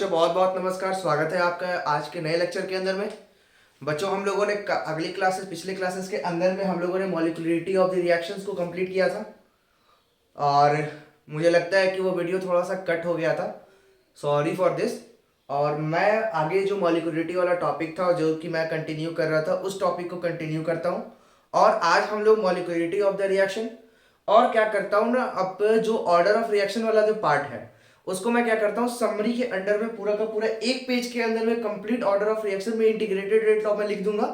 बच्चों बहुत बहुत नमस्कार। स्वागत है आपका आज के नए लेक्चर के अंदर में। बच्चों हम लोगों ने अगली क्लासेस पिछले क्लासेस के अंदर में हम लोगों ने मॉलिक्यूलरिटी ऑफ द रिएक्शंस को कंप्लीट किया था और मुझे लगता है कि वो वीडियो थोड़ा सा कट हो गया था, सॉरी फॉर दिस। और मैं आगे जो मॉलिक्यूलरिटी वाला टॉपिक था जो कि मैं कंटिन्यू कर रहा था उस टॉपिक को कंटिन्यू करता हूँ। और आज हम लोग मॉलिक्यूलरिटी ऑफ द रिएक्शन और क्या करता हूँ ना, अब जो ऑर्डर ऑफ रिएक्शन वाला जो पार्ट है उसको मैं क्या करता हूँ समरी के अंडर में पूरा का पूरा एक पेज के अंदर में कंप्लीट ऑर्डर ऑफ रिएक्शन में इंटीग्रेटेड रेट लॉ में लिख दूंगा।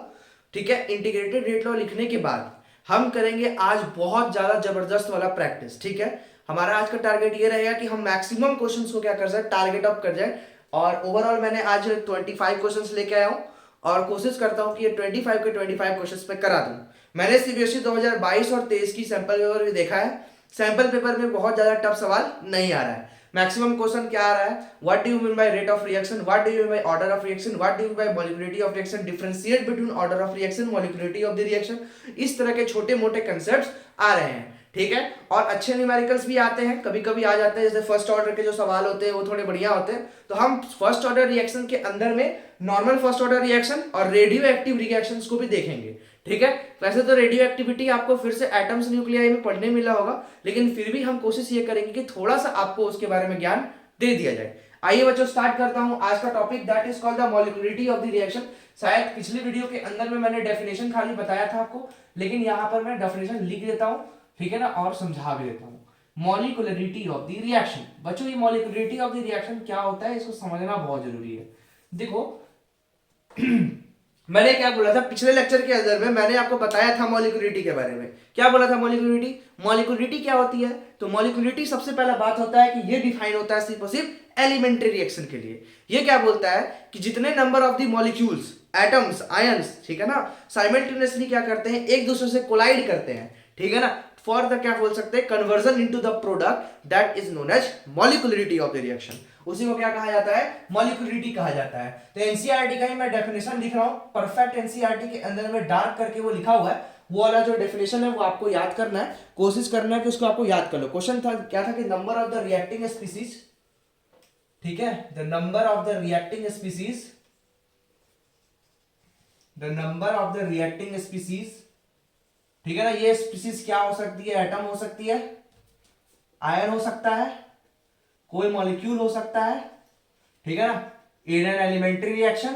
ठीक है, इंटीग्रेटेड रेट लॉ लिखने के बाद हम करेंगे आज बहुत ज्यादा जबरदस्त वाला प्रैक्टिस। ठीक है, हमारा आज का टारगेट ये रहेगा कि हम मैक्सिमम क्वेश्चंस को क्या कर जाए, टारगेट अप कर जाए। और ओवरऑल मैंने आज 25 क्वेश्चंस लेके आया हूँ और कोशिश करता हूँ कि ये 25 के 25 क्वेश्चंस पे करा दूं। मैंने सीबीएसई 2022 और 23 की सैंपल पेपर भी देखा है। सैंपल पेपर में बहुत ज्यादा टफ सवाल नहीं आ रहा है। मैक्सिमम क्वेश्चन क्या आ रहा है, what do you mean by rate of reaction, what do you mean by order of reaction, what do you mean bye molecularity of reaction, differentiate between order of reaction, molecularity of the reaction. इस तरह के छोटे मोटे concepts आ रहे हैं। ठीक है, और अच्छे न्यूमेरिकल्स भी आते हैं, कभी कभी आ जाते हैं। जैसे फर्स्ट ऑर्डर के जो सवाल होते हैं वो थोड़े बढ़िया होते हैं। तो हम फर्स्ट ऑर्डर रिएक्शन के अंदर में नॉर्मल फर्स्ट ऑर्डर रिएक्शन और रेडियो एक्टिव रिएक्शंस को भी देखेंगे। ठीक है, वैसे तो रेडियो एक्टिविटी आपको फिर से एटम्स न्यूक्लियाई में पढ़ने मिला होगा, लेकिन फिर भी हम कोशिश ये करेंगे कि थोड़ा सा आपको उसके बारे में ज्ञान दे दिया जाए। आइए बच्चों स्टार्ट करता हूं आज का topic, that is called the molecularity of the reaction. शायद पिछले वीडियो के अंदर में मैंने डेफिनेशन खाली बताया था आपको, लेकिन यहां पर मैं डेफिनेशन लिख देता हूं, ठीक है ना, और समझा भी देता हूं। मॉलिक्यूलरिटी ऑफ द रिएक्शन, बच्चों ये मॉलिक्यूलरिटी ऑफ द रिएक्शन क्या होता है इसको समझना बहुत जरूरी है। देखो मैंने क्या बोला था पिछले लेक्चर के अंदर में, मैंने आपको बताया था मॉलिक्यूलरिटी के बारे में। क्या बोला था मॉलिक्यूलरिटी, मॉलिक्यूलरिटी क्या होती है? तो मॉलिक्यूलरिटी सबसे पहला बात होता है कि ये डिफाइन होता है सिर्फ और सिर्फ एलिमेंट्री रिएक्शन के लिए। ये क्या बोलता है कि जितने number of the molecules, atoms, ions, ठीक है ना, साइमल्टेनियसली क्या करते हैं, एक दूसरे से कोलाइड करते हैं, ठीक है ना, फॉर द क्या बोल सकते हैं, conversion into the product, that is known as molecularity of the reaction. उसी को क्या कहा जाता है, मॉलिक्यूलरिटी कहा जाता है। तो एनसीईआरटी का ही मैं डेफिनेशन लिख रहा हूं, परफेक्ट एनसीईआरटी के अंदर में डार्क करके वो लिखा हुआ है। वो वाला जो डेफिनेशन है वो आपको याद करना है, कोशिश करना है कि उसको आपको याद कर लो। क्वेश्चन था क्या था कि number of the reacting species, ठीक है, the number of the reacting species, the number of the reacting species, ठीक है ना। ये स्पीसीज क्या हो सकती है, एटम हो सकती है, आयन हो सकता है, कोई मॉलिक्यूल हो सकता है, ठीक है ना, इन एन एलिमेंट्री रिएक्शन।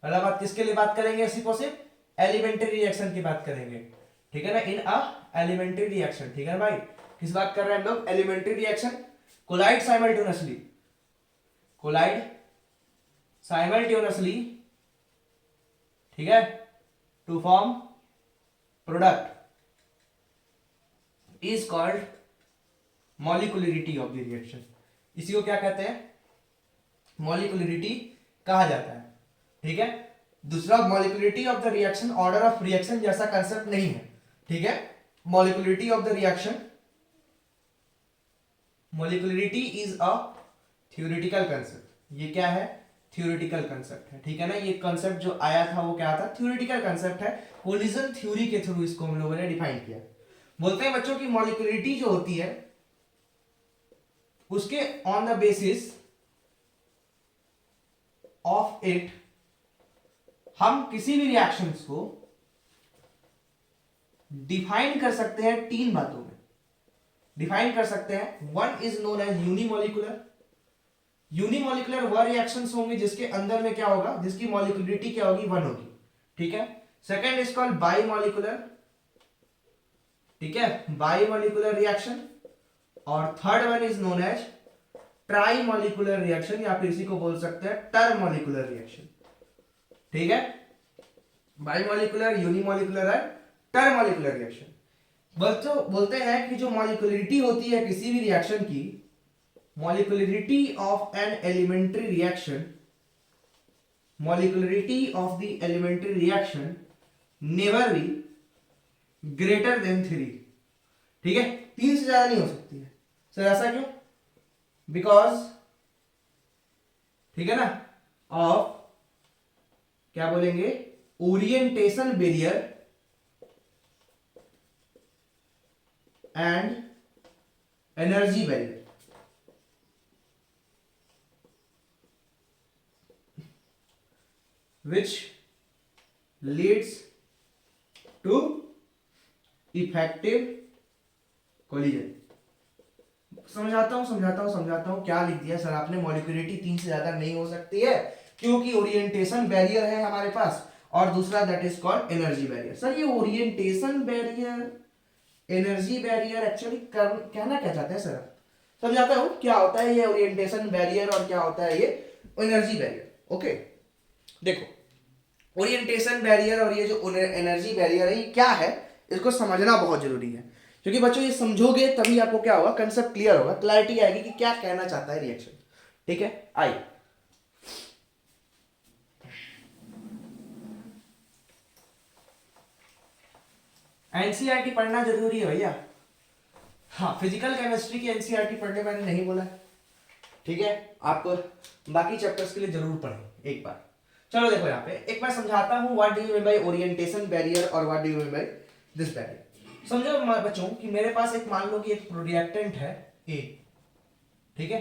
मतलब बात किसके लिए बात करेंगे, सिर्फ और सिर्फ एलिमेंट्री रिएक्शन की बात करेंगे, ठीक है ना, इन अ एलिमेंट्री रिएक्शन। ठीक है भाई, किस बात कर रहे हैं हम लोग, elementary reaction. Collide simultaneously, collide simultaneously, ठीक है, to form product is called molecularity of the reaction. इसी को क्या कहते हैं, मॉलिक्यूलरिटी कहा जाता है। ठीक है, दूसरा molecularity of the reaction order of reaction जैसा कंसेप्ट नहीं है। ठीक है, molecularity of the reaction, molecularity is a theoretical concept. ये क्या है, थ्योरेटिकल कंसेप्ट है। ठीक है ना, ये कंसेप्ट जो आया था वो क्या था, थ्योरेटिकल कंसेप्ट है। कोलिजन थ्योरी के थ्रू इसको हम लोगों ने डिफाइन किया। बोलते हैं बच्चों की मॉलिक्यूलरिटी जो होती है उसके on the basis of it हम किसी भी रिएक्शंस को डिफाइन कर सकते हैं तीन बातों में डिफाइन कर सकते हैं। One is known as unimolecular. Unimolecular वह रिएक्शंस होंगे जिसके अंदर में क्या होगा, जिसकी मॉलिक्यूलरिटी क्या होगी, वन होगी। ठीक है, सेकंड इज कॉल्ड बाईमोलिकुलर, ठीक है, बाईमोलिकुलर रिएक्शन। और third one is known as trimolecular reaction, या फिर इसी को बोल सकते हैं टर्मोलिकुलर रिएक्शन। ठीक है, बाईमोलिकुलर, यूनिमोलिकुलर है, टर्मोलिकुलर रिएक्शन। बच्चों बोलते हैं कि जो मॉलिक्यूलरिटी होती है किसी भी रिएक्शन की, molecularity of an elementary reaction, molecularity of the elementary reaction never be greater than 3। ठीक है, 3 से ज्यादा नहीं हो सकती है। सर ऐसा क्यों, बिकॉज, ठीक है ना, ऑफ क्या बोलेंगे, orientation barrier and energy barrier. which leads to effective collision। समझाता हूं क्या लिख दिया सर आपने, मॉलिक्यूलरिटी 3 से ज्यादा नहीं हो सकती है क्योंकि ओरिएंटेशन बैरियर है हमारे पास, और दूसरा that is called energy barrier. Sir ये orientation barrier, energy barrier actually कहना क्या चाहते हैं सर? समझाता हूं क्या होता है ये ओरिएंटेशन बैरियर और क्या होता है ये एनर्जी बैरियर। ओके, देखो ओरिएंटेशन बैरियर और ये जो एनर्जी बैरियर है ये क्या है, इसको समझना बहुत जरूरी है, क्योंकि बच्चों ये समझोगे तभी आपको क्या होगा, कंसेप्ट क्लियर होगा, क्लैरिटी आएगी कि क्या कहना चाहता है रिएक्शन। ठीक है, आइए एनसीईआरटी पढ़ना जरूरी है भैया। हाँ, फिजिकल केमिस्ट्री की एनसीईआरटी पढ़ने मैंने नहीं बोला है, ठीक है, आप बाकी चैप्टर्स के लिए जरूर पढ़ें एक बार। चलो देखो यहाँ पे एक बार समझाता हूँ what do you mean by orientation barrier और what do you mean by this barrier. समझो बच्चों कि मेरे पास एक, मान लो कि एक रिएक्टेंट है ए, ठीक है,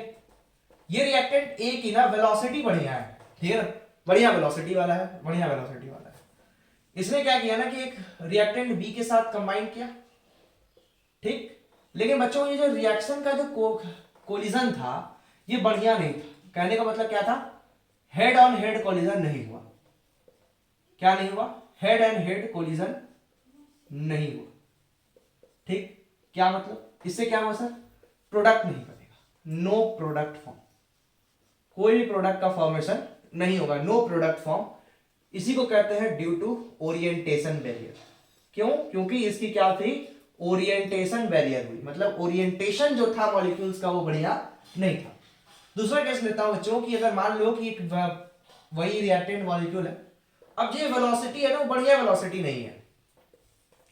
ये रिएक्टेंट ए की ना वेलोसिटी बढ़िया है, ठीक है ना, बढ़िया वेलोसिटी वाला है, बढ़िया वेलोसिटी वाला है। इसने क्या किया ना कि एक रिएक्टेंट बी के साथ कंबाइन किया, ठीक, लेकिन बच्चों ये जो रिएक्शन का जो कोलिजन था ये बढ़िया नहीं था। कहने का मतलब क्या था, हेड ऑन हेड कोलिजन नहीं हुआ। क्या नहीं हुआ? हेड एंड हेड कोलिजन नहीं हुआ, ठीक। क्या मतलब, इससे क्या हुआ सर, प्रोडक्ट नहीं बनेगा, नो प्रोडक्ट फॉर्म, कोई भी प्रोडक्ट का फॉर्मेशन नहीं होगा, नो प्रोडक्ट फॉर्म। इसी को कहते हैं ड्यू टू ओरिएंटेशन बैरियर। क्यों? क्योंकि इसकी क्या थी, ओरिएंटेशन बैरियर हुई, मतलब ओरिएंटेशन जो था मॉलिक्यूल्स का वो बढ़िया नहीं था। दूसरा केस लेता हूं बच्चों कि अगर मान लो कि एक वही रिएक्टेंट मॉलिक्यूल है, अब ये वेलोसिटी है ना वो बढ़िया वेलोसिटी नहीं है।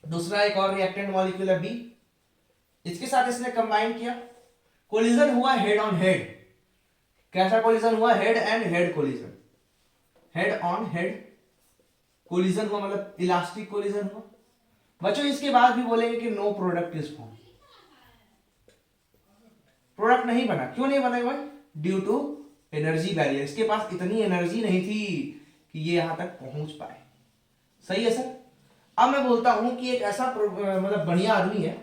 दूसरा एक और रिएक्टेंट मॉलिक्यूल है बी, इसके साथ इसने कंबाइन किया, कोलिजन हुआ हेड ऑन हेड। कैसा कोलिजन हुआ? Head and head collision, head on head collision हुआ, मतलब इलास्टिक कोलिजन हुआ। बच्चों इसके बाद भी बोलेंगे कि no product is form, product नहीं बना। क्यों नहीं बना भाई? Due to energy barrier. इसके पास इतनी एनर्जी नहीं थी कि ये यहां तक पहुंच पाए। सही है सर। अब मैं बोलता हूं कि एक ऐसा मतलब बढ़िया आदमी है,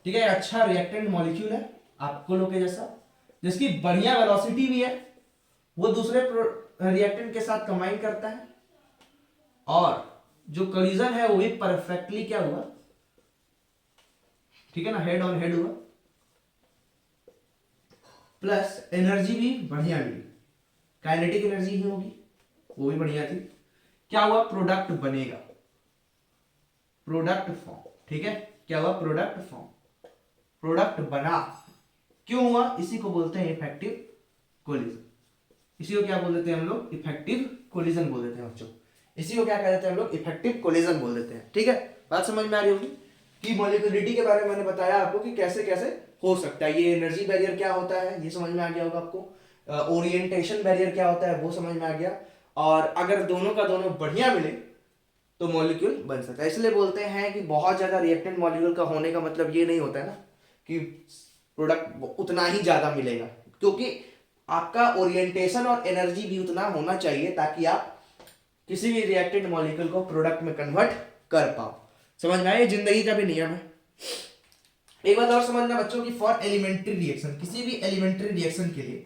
ठीक है, अच्छा रिएक्टेंट मॉलिक्यूल है आपको लोग के जैसा, जिसकी बढ़िया वेलोसिटी भी है, वो दूसरे रिएक्टेंट के साथ कंबाइन करता है और जो कोलिजन है वो भी परफेक्टली क्या हुआ, ठीक है ना, हेड ऑन हेड हुआ, प्लस एनर्जी भी बढ़िया मिली, काइनेटिक एनर्जी ही होगी, वो भी बढ़िया थी। क्या हुआ? प्रोडक्ट बनेगा, प्रोडक्ट फॉर्म, ठीक है, क्या हुआ? प्रोडक्ट फॉर्म, प्रोडक्ट बना। क्यों हुआ? इसी को बोलते हैं इफेक्टिव कोलिजन। इसी को क्या बोल देते हैं हम लोग? इफेक्टिव कोलिजन बोल देते हैं बच्चों। इसी को क्या कह देते हैं हम लोग? इफेक्टिव कोलिजन बोल देते हैं। ठीक है, बात समझ में आ रही होगी कि मॉलिक्यूलरिटी के बारे में मैंने बताया आपको कि कैसे कैसे हो सकता है। ये एनर्जी बैरियर क्या होता है ये समझ में आ गया होगा आपको, ओरिएंटेशन बैरियर क्या होता है वो समझ में आ गया, और अगर दोनों का दोनों बढ़िया मिले तो मॉलिक्यूल बन सकता है। इसलिए बोलते हैं कि बहुत ज्यादा रिएक्टेंट मॉलिक्यूल का होने का मतलब ये नहीं होता है ना कि प्रोडक्ट उतना ही ज्यादा मिलेगा, क्योंकि आपका ओरिएंटेशन और एनर्जी भी उतना होना चाहिए ताकि आप किसी भी रिएक्टेंट मॉलिक्यूल को प्रोडक्ट में कन्वर्ट कर पाओ। समझ में आया? जिंदगी का भी नियम है। एक बात और समझना बच्चों की फॉर एलिमेंट्री रिएक्शन, किसी भी एलिमेंट्री रिएक्शन के लिए,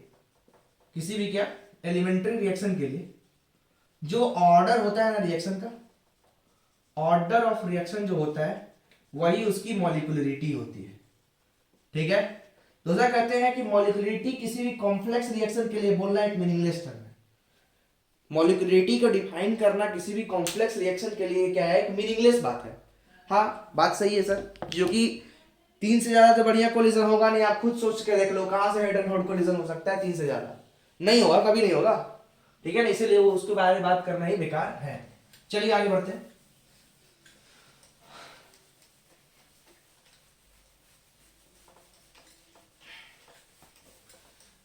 किसी भी क्या एलिमेंट्री रिएक्शन के लिए जो ऑर्डर होता है ना रिएक्शन का, ऑर्डर ऑफ रिएक्शन जो होता है वही उसकी मॉलिक्यूलरिटी होती है। ठीक है, दूसरा कहते हैं कि मॉलिक्यूलरिटी किसी भी कॉम्प्लेक्स रिएक्शन के लिए बोलना एक मीनिंगलेस टर्म है। मॉलिक्यूलरिटी को डिफाइन करना किसी भी कॉम्प्लेक्स रिएक्शन के लिए क्या है? एक मीनिंगलेस बात है। हाँ, बात सही है सर, क्योंकि 3 से ज्यादा तो बढ़िया कोलिजन होगा नहीं। आप खुद सोच के देख लो कहां से हेड एंड हेड कोलिजन हो सकता है? 3 से ज्यादा नहीं होगा, कभी नहीं होगा। ठीक है ना, इसीलिए वो उसके बारे में बात करना ही बेकार है। चलिए आगे बढ़ते हैं।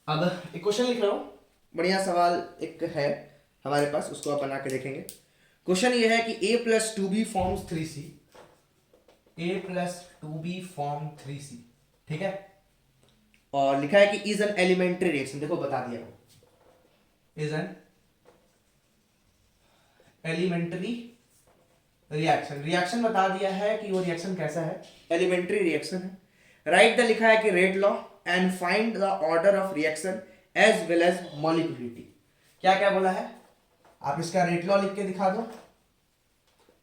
अब एक क्वेश्चन लिख रहा हूं, बढ़िया सवाल एक है हमारे पास, उसको आप बना के देखेंगे। क्वेश्चन ये है कि a plus 2b forms 3c, a plus 2b form 3c, ठीक है, और लिखा है कि इज एन एलिमेंट्री रिएक्शन। देखो बता दिया, is an elementary reaction, reaction बता दिया है कि वो रिएक्शन कैसा है, एलिमेंट्री रिएक्शन है। राइट द लिखा है कि rate law and find the order of reaction as well as molecularity. क्या क्या बोला है, आप इसका रेट लॉ लिख के दिखा दो,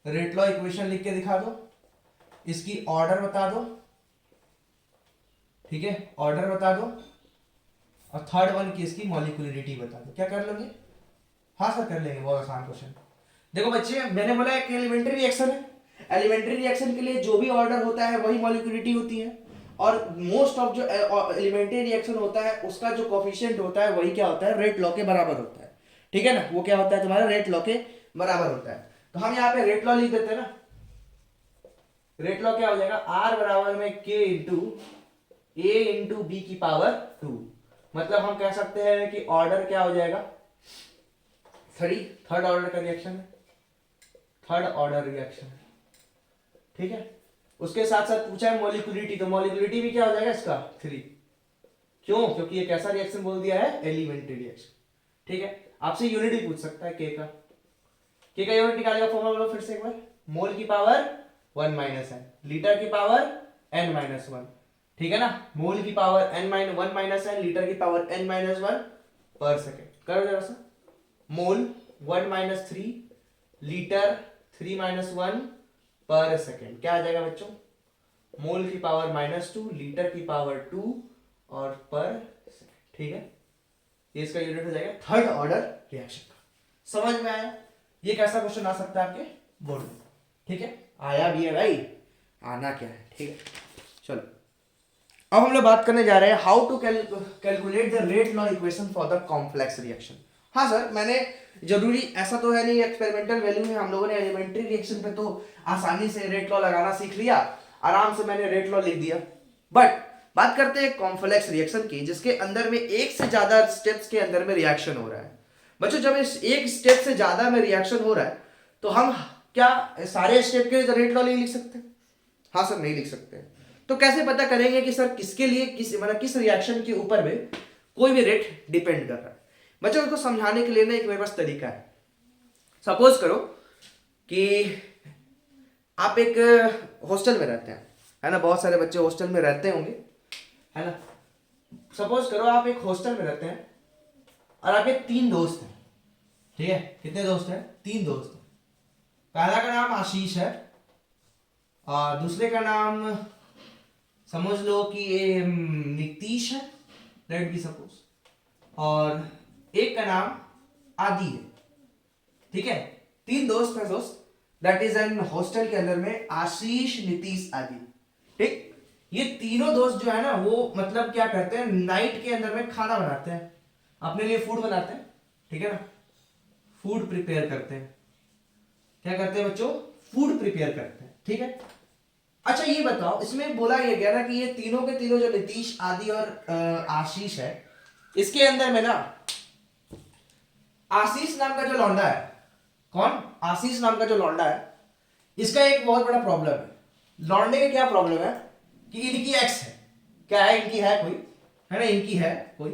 रेट लॉ इक्वेशन लिख के दिखा दो, इसकी ऑर्डर बता दो, ठीक है, ऑर्डर बता दो, और थर्ड वन की इसकी मॉलिक्यूलरिटी बता दो। क्या कर लोगे? हाँ सर कर लेंगे, बहुत आसान क्वेश्चन। देखो बच्चे, मैंने बोला है कि एलिमेंट्री रिएक्शन है, एलिमेंट्री रिएक्शन के लिए जो भी ऑर्डर होता है वही मॉलिक्यूलरिटी होती है, और मोस्ट ऑफ जो एलिमेंट्री रिएक्शन होता है उसका जो कोफिशिएंट होता है वही क्या होता है, रेट लॉ के बराबर होता है, ठीक है ना। वो क्या होता है तुम्हारा, रेट लॉ के बराबर होता है। तो हम यहाँ पे रेट लॉ लिख देते हैं ना, रेट लॉ क्या हो जाएगा, आर बराबर में के इंटू ए इंटू बी की पावर 2। मतलब हम कह सकते हैं कि ऑर्डर क्या हो जाएगा, थर्ड ऑर्डर का रिएक्शन है, थर्ड ऑर्डर रिएक्शन है, ठीक है। उसके साथ साथ पूछा है मॉलिक्यूलिटी, तो मॉलिक्यूलिटी भी क्या हो जाएगा इसका 3। क्यों? क्योंकि ये कैसा रिएक्शन बोल दिया है, एलिमेंट्री रिएक्शन, ठीक है। आपसे यूनिट भी पूछ सकता है के का, के का यूनिट निकालेगा, फॉर्मूला बोलो फिर से एक बार, मोल की पावर 1 माइनस एन, लीटर की पावर n माइनस 1, ठीक है ना। मोल की power n-1 minus n, litre की पावर n माइनस 1 पर सेकेंड। करो जरा सा, मोल 1 माइनस 3, लीटर 3 माइनस 1 पर सेकेंड। क्या आ जाएगा बच्चों, मोल की पावर -2, लीटर की पावर 2 और पर सेकेंड, ठीक है। ये इसका यूनिट हो जाएगा थर्ड ऑर्डर रिएक्शन का। समझ में आया? ये कैसा क्वेश्चन आ सकता है आपके बोर्ड में, ठीक है। आया भी है भाई, आना क्या है, ठीक है। चलो अब हम लोग बात करने जा रहे हैं how to calculate the rate law equation for the complex reaction. हाँ सर, मैंने जरूरी ऐसा तो है नहीं, एक्सपेरिमेंटल वैल्यू है, हम लोगों ने एलिमेंट्री रिएक्शन पे तो आसानी से रेट लॉ लगाना सीख लिया, आराम से मैंने रेट लॉ लिख दिया। बट बात करते हैं कॉम्प्लेक्स रिएक्शन की, जिसके अंदर में एक से ज्यादा स्टेप्स के अंदर में रिएक्शन हो रहा है। बच्चों जब इस एक स्टेप से ज्यादा में रिएक्शन हो रहा है तो हम क्या सारे स्टेप के लिए रेट लॉ नहीं लिख सकते? हाँ सर, नहीं लिख सकते। तो कैसे पता करेंगे कि सर किसके लिए किस रिएक्शन के ऊपर में कोई भी रेट डिपेंड कर रहा है? बच्चों को समझाने के लिए ना एक मेरे पास तरीका है। सपोज करो कि आप एक हॉस्टल में रहते हैं, है ना, बहुत सारे बच्चे हॉस्टल में रहते होंगे, है ना। सपोज करो आप एक हॉस्टल में रहते हैं और आपके 3 दोस्त हैं, ठीक है। कितने दोस्त हैं? 3 दोस्त हैं। पहला का नाम आशीष है और दूसरे का नाम समझ लो कि ये नीतीश है, लेट बी सपोज, और एक का नाम आदि है, ठीक है। 3 दोस्त हैं दोस्त, दैट इज एन हॉस्टल के अंदर में आशीष, नीतीश, आदि, ठीक। ये तीनों दोस्त जो है ना वो मतलब क्या करते हैं, नाइट के अंदर में खाना बनाते हैं, अपने लिए फूड बनाते हैं, ठीक है ना, फूड प्रिपेयर करते हैं। क्या करते हैं बच्चों? फूड प्रिपेयर करते हैं, ठीक है। अच्छा ये बताओ, इसमें बोला ये गया ना कि ये तीनों के तीनों जो नीतीश, आदि और आशीष है, इसके अंदर में ना आशीष नाम का जो लौंडा है, कौन? आशीष नाम का जो लौंडा है, इसका एक बहुत बड़ा प्रॉब्लम है। लौंडे का क्या प्रॉब्लम है कि इनकी एक्स है, क्या है? इनकी है कोई, है ना, इनकी है कोई,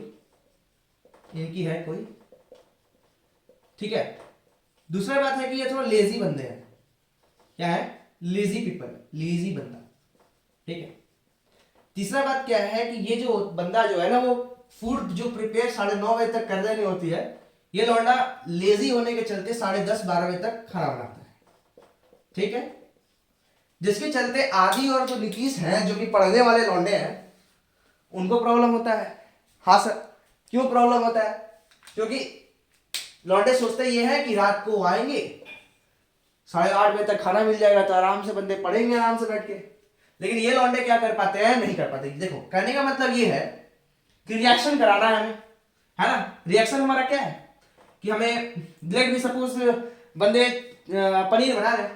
इनकी है कोई, ठीक है। दूसरा बात है कि ये थोड़ा लेजी बंदे हैं, क्या है? लेजी पीपल, लेजी बंदा, ठीक है। तीसरा बात क्या है कि ये जो बंदा जो है ना वो फूड जो प्रिपेयर 9:30 बजे तक कर देनी होती है, ये लौंडा लेजी होने के चलते 10:30-12 बजे तक खाना बनाता है, ठीक है। जिसके चलते आदि और जो नीतीश हैं जो कि पढ़ने वाले लौंडे हैं उनको प्रॉब्लम होता है। हाँ सर, क्यों प्रॉब्लम होता है? क्योंकि लौंडे सोचते ये है कि रात को आएंगे 8:30 बजे तक खाना मिल जाएगा तो आराम से बंदे पढ़ेंगे आराम से बैठ के। लेकिन ये लौंडे क्या कर पाते हैं? नहीं कर पाते। देखो कहने का मतलब ये है कि रिएक्शन कराना है हमें, है ना। रिएक्शन हमारा क्या है कि हमें लेट भी सपोज बंदे पनीर बना रहे,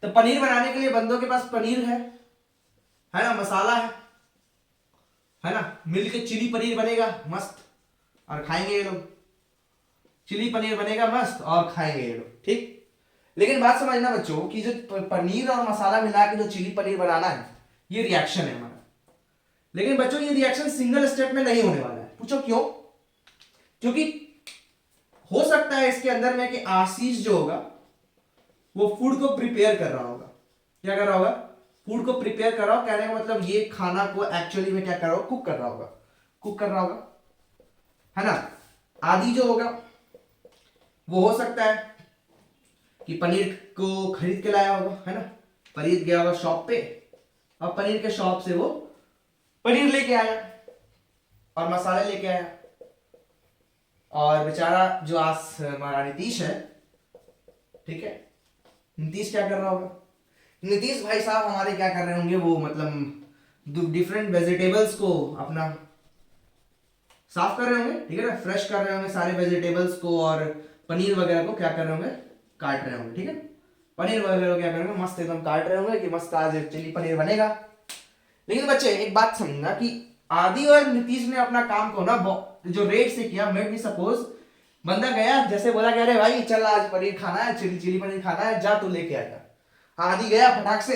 तो पनीर बनाने के लिए बंदों के पास पनीर है ना, मसाला है ना, मिल के चिली पनीर बनेगा मस्त और खाएंगे ये लोग, चिली पनीर बनेगा मस्त और खाएंगे ये लोग, ठीक। लेकिन बात समझना बच्चों कि जो पनीर और मसाला मिला के जो चिली पनीर बनाना है ये रिएक्शन है हमारा। लेकिन बच्चों ये रिएक्शन सिंगल स्टेप में नहीं होने वाला है। पूछो क्यों? क्योंकि हो सकता है इसके अंदर में कि आशीष जो होगा वो फूड को प्रिपेयर कर रहा होगा। क्या कर रहा होगा? फूड को प्रिपेयर कर रहा होगा। कहने का मतलब ये खाना को एक्चुअली में क्या कर रहा होगा? कुक कर रहा होगा, कुक कर रहा होगा, है ना। आदि जो होगा वो हो सकता है कि पनीर को खरीद के लाया होगा, है ना, पनीर गया होगा शॉप पे, और पनीर के शॉप से वो पनीर लेके आया और मसाले लेके आया, और बेचारा जो आज हमारा नीतीश है, ठीक है, नीतीश क्या कर रहा होगा? नीतीश भाई साहब हमारे क्या कर रहे होंगे? वो मतलब डिफरेंट वेजिटेबल्स को अपना साफ कर रहे होंगे, ठीक है ना, फ्रेश कर रहे होंगे सारे वेजिटेबल्स को, और पनीर वगैरह को क्या कर रहे होंगे? काट रहे होंगे, ठीक है। पनीर वगैरह को क्या करेंगे? मस्त एकदम काट रहे होंगे कि मस्त आज चिली पनीर बनेगा। लेकिन बच्चे एक बात समझना कि आदि और नीतीश ने अपना काम को ना जो रेट से किया, मेड मी सपोज बंदा गया, जैसे बोला कि अरे भाई चल आज पनीर खाना है, चिली पनीर खाना है, जा तू लेके आएगा। आदि गया फटाक से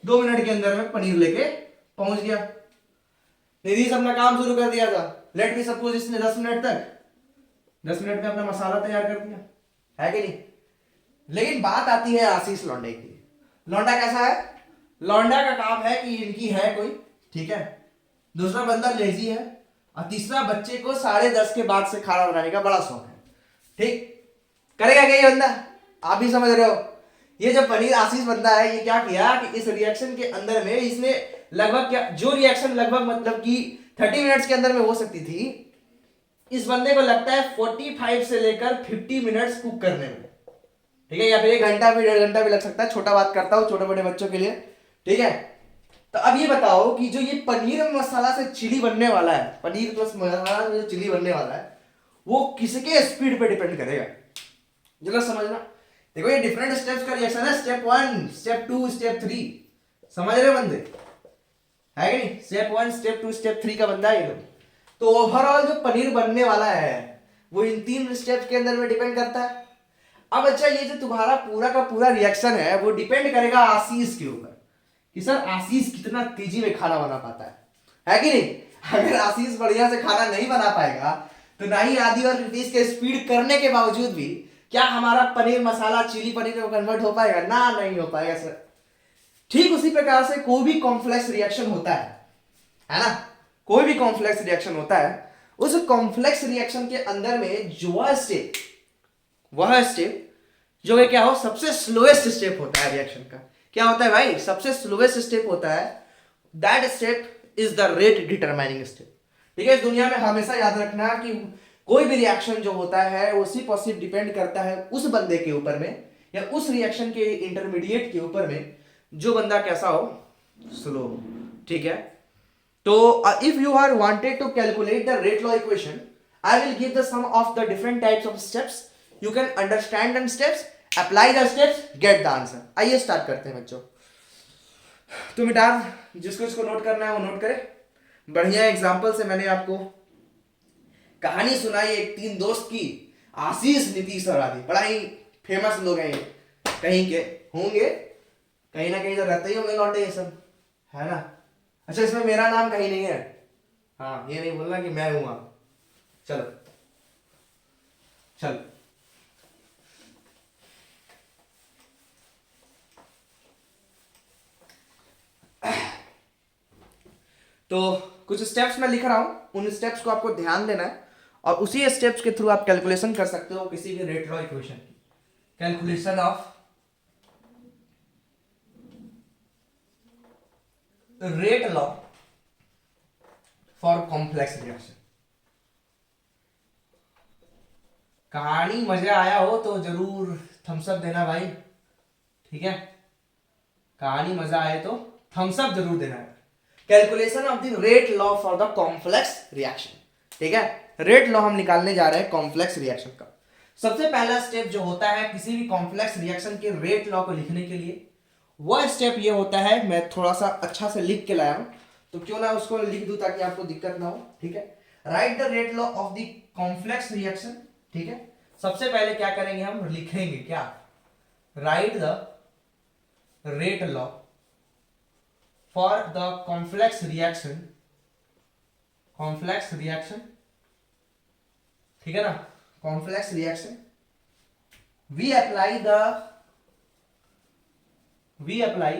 2 मिनट के अंदर में पनीर लेके पहुंच गया। नीतीश अपना काम शुरू कर दिया था। लेट मी सपोज इसने 10 मिनट में अपना मसाला तैयार कर दिया, है कि नहीं। लेकिन बात आती है आशीष लौंडे की। लौंडा कैसा है? लौंडा का काम है कि इनकी है कोई, ठीक है, दूसरा बंदा लेजी है, और तीसरा बच्चे को 10:30 के बाद से खाना बनाने का बड़ा शौक है, ठीक। करेगा क्या ये बंदा? आप भी समझ रहे हो। ये जो पनीर आशीष बंदा है, ये क्या किया कि इस रिएक्शन के अंदर में इसने लगभग क्या, जो रिएक्शन लगभग मतलब कि 30 मिनट्स के अंदर में हो सकती थी, इस बंदे को लगता है 45 से लेकर 50 मिनट्स कुक करने में, ठीक है, या फिर 1 घंटा भी 1.5 घंटा भी लग सकता है। छोटा बात करता हूं छोटे बड़े बच्चों के लिए, ठीक है। तो अब ये बताओ कि जो ये पनीर मसाला से चिली बनने वाला है, पनीर प्लस मसाला से जो चिली बनने वाला है, वो किसके स्पीड पे डिपेंड करेगा? जरा समझना। देखो ये डिफरेंट स्टेप्स का रिएक्शन है, स्टेप 1, स्टेप 2, स्टेप 3, समझ रहे बंदे, है कि नहीं। स्टेप 1, स्टेप 2, स्टेप 3 का बंदा है ये लोग। तो ओवरऑल जो पनीर बनने वाला है वो इन 3 स्टेप्स के अंदर में डिपेंड करता है। अब अच्छा, ये जो तुम्हारा पूरा का पूरा रिएक्शन है वो डिपेंड करेगा आशीष के ऊपर कि सर आशीष कितना तेजी में खाना बना पाता है कि नहीं। अगर आशीष बढ़िया से खाना नहीं बना पाएगा तो ना ही आदि और नीतीश के स्पीड करने के बावजूद भी क्या हमारा पनीर मसाला चिली पनीर में कन्वर्ट हो पाएगा? ना, नहीं हो पाएगा सर। ठीक उसी प्रकार से कोई भी कॉम्प्लेक्स रिएक्शन होता है ना, कोई भी कॉम्प्लेक्स रिएक्शन होता है, उस कॉम्प्लेक्स रिएक्शन के अंदर में जो वह स्टेप जो है क्या हो, सबसे स्लोएस्ट स्टेप होता है रिएक्शन का। क्या होता है भाई? सबसे स्लोएस्ट स्टेप होता है। That step is the rate determining step, ठीक है। इस दुनिया में हमेशा याद रखना कि कोई भी रिएक्शन जो होता है वो सिर्फ और सिर्फ डिपेंड करता है उस बंदे के ऊपर में, या उस रिएक्शन के इंटरमीडिएट के ऊपर में, जो बंदा कैसा हो, स्लो, ठीक है। तो if you are wanted to calculate the rate law equation, I will give the sum of the different types of steps, you can understand the steps, apply the steps, get the answer. आइए start करते हैं बच्चों। तो मिटार जिसको इसको note करना है वो नोट करे। बढ़िया एग्जांपल से मैंने आपको कहानी सुनाई एक 3 दोस्त की, आशीष, नीतीश और आदि। बड़ा ही फेमस लोग हैं, कहीं के होंगे, कहीं ना कहीं तो रहते ही होंगे लौंडे ये सब, है ना। अच्छा, इसमें मेरा नाम कहीं नहीं है, हाँ, ये नहीं बोलना कि मैं हूं आप। चलो चलो, तो कुछ स्टेप्स मैं लिख रहा हूं, उन स्टेप्स को आपको ध्यान देना है, और उसी स्टेप्स के थ्रू आप कैलकुलेशन कर सकते हो किसी भी रेट लॉ इक्वेशन की। Calculation of rate law for complex reaction. कहानी मजा आया हो तो जरूर थम्स अप देना भाई, ठीक है। कहानी मजा आए तो थम्स अप जरूर देना है। Calculation of the rate law for the complex reaction, ठीक है। रेट लॉ हम निकालने जा रहे हैं कॉम्प्लेक्स रिएक्शन का। सबसे पहला स्टेप जो होता है किसी भी कॉम्प्लेक्स रिएक्शन के रेट लॉ को लिखने के लिए, वह स्टेप ये होता है, मैं थोड़ा सा अच्छा से लिख के लाया हूं, तो क्यों ना उसको लिख दूं ताकि आपको दिक्कत ना हो, ठीक है। Write the rate law of the complex reaction, ठीक है। सबसे पहले क्या करेंगे, हम लिखेंगे क्या, write the rate law for the complex reaction, ठीक है ना, complex reaction. We apply the we apply,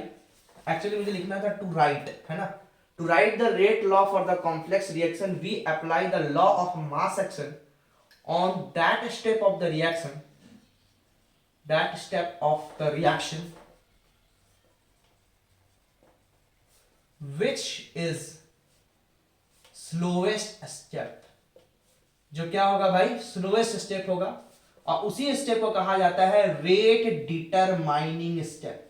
actually मुझे लिखना था टू राइट, है ना, to write the rate law for the complex reaction we apply the law of mass action on that step of the reaction, that step of the reaction which is slowest step, जो क्या होगा भाई, slowest step होगा, और उसी step को कहा जाता है रेट डिटरमाइनिंग स्टेप।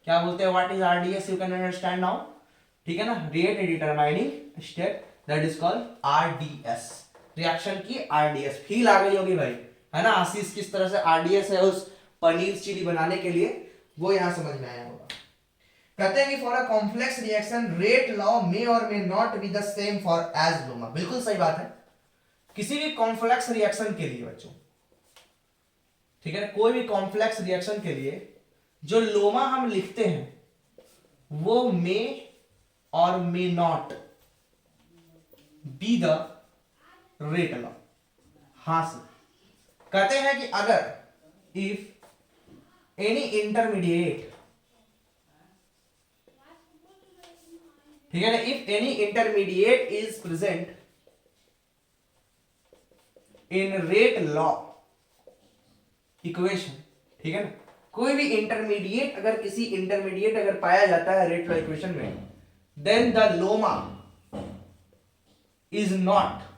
क्या बोलते हैं, what is RDS, you can understand now, ठीक है ना, rate determining step, that is called RDS, reaction की आरडीएस। फील आ गई होगी भाई, है ना, आशीष किस तरह से आरडीएस है उस पनीर चिली बनाने के लिए, वो यहां समझ में आया होगा। कहते हैं कि for a complex reaction rate law may और may not be the same for as LOMA. बिल्कुल सही बात है, किसी भी कॉम्प्लेक्स रिएक्शन के लिए बच्चों, ठीक है, कोई भी कॉम्प्लेक्स रिएक्शन के लिए जो लोमा हम लिखते हैं वो मे और may not be the rate law. हां से कहते हैं कि अगर इफ एनी इंटरमीडिएट, ठीक है ना, if any intermediate is present in rate law equation, ठीक है ना, कोई भी इंटरमीडिएट, अगर किसी इंटरमीडिएट अगर पाया जाता है रेट लॉ इक्वेशन में, देन द लोमा इज नॉट,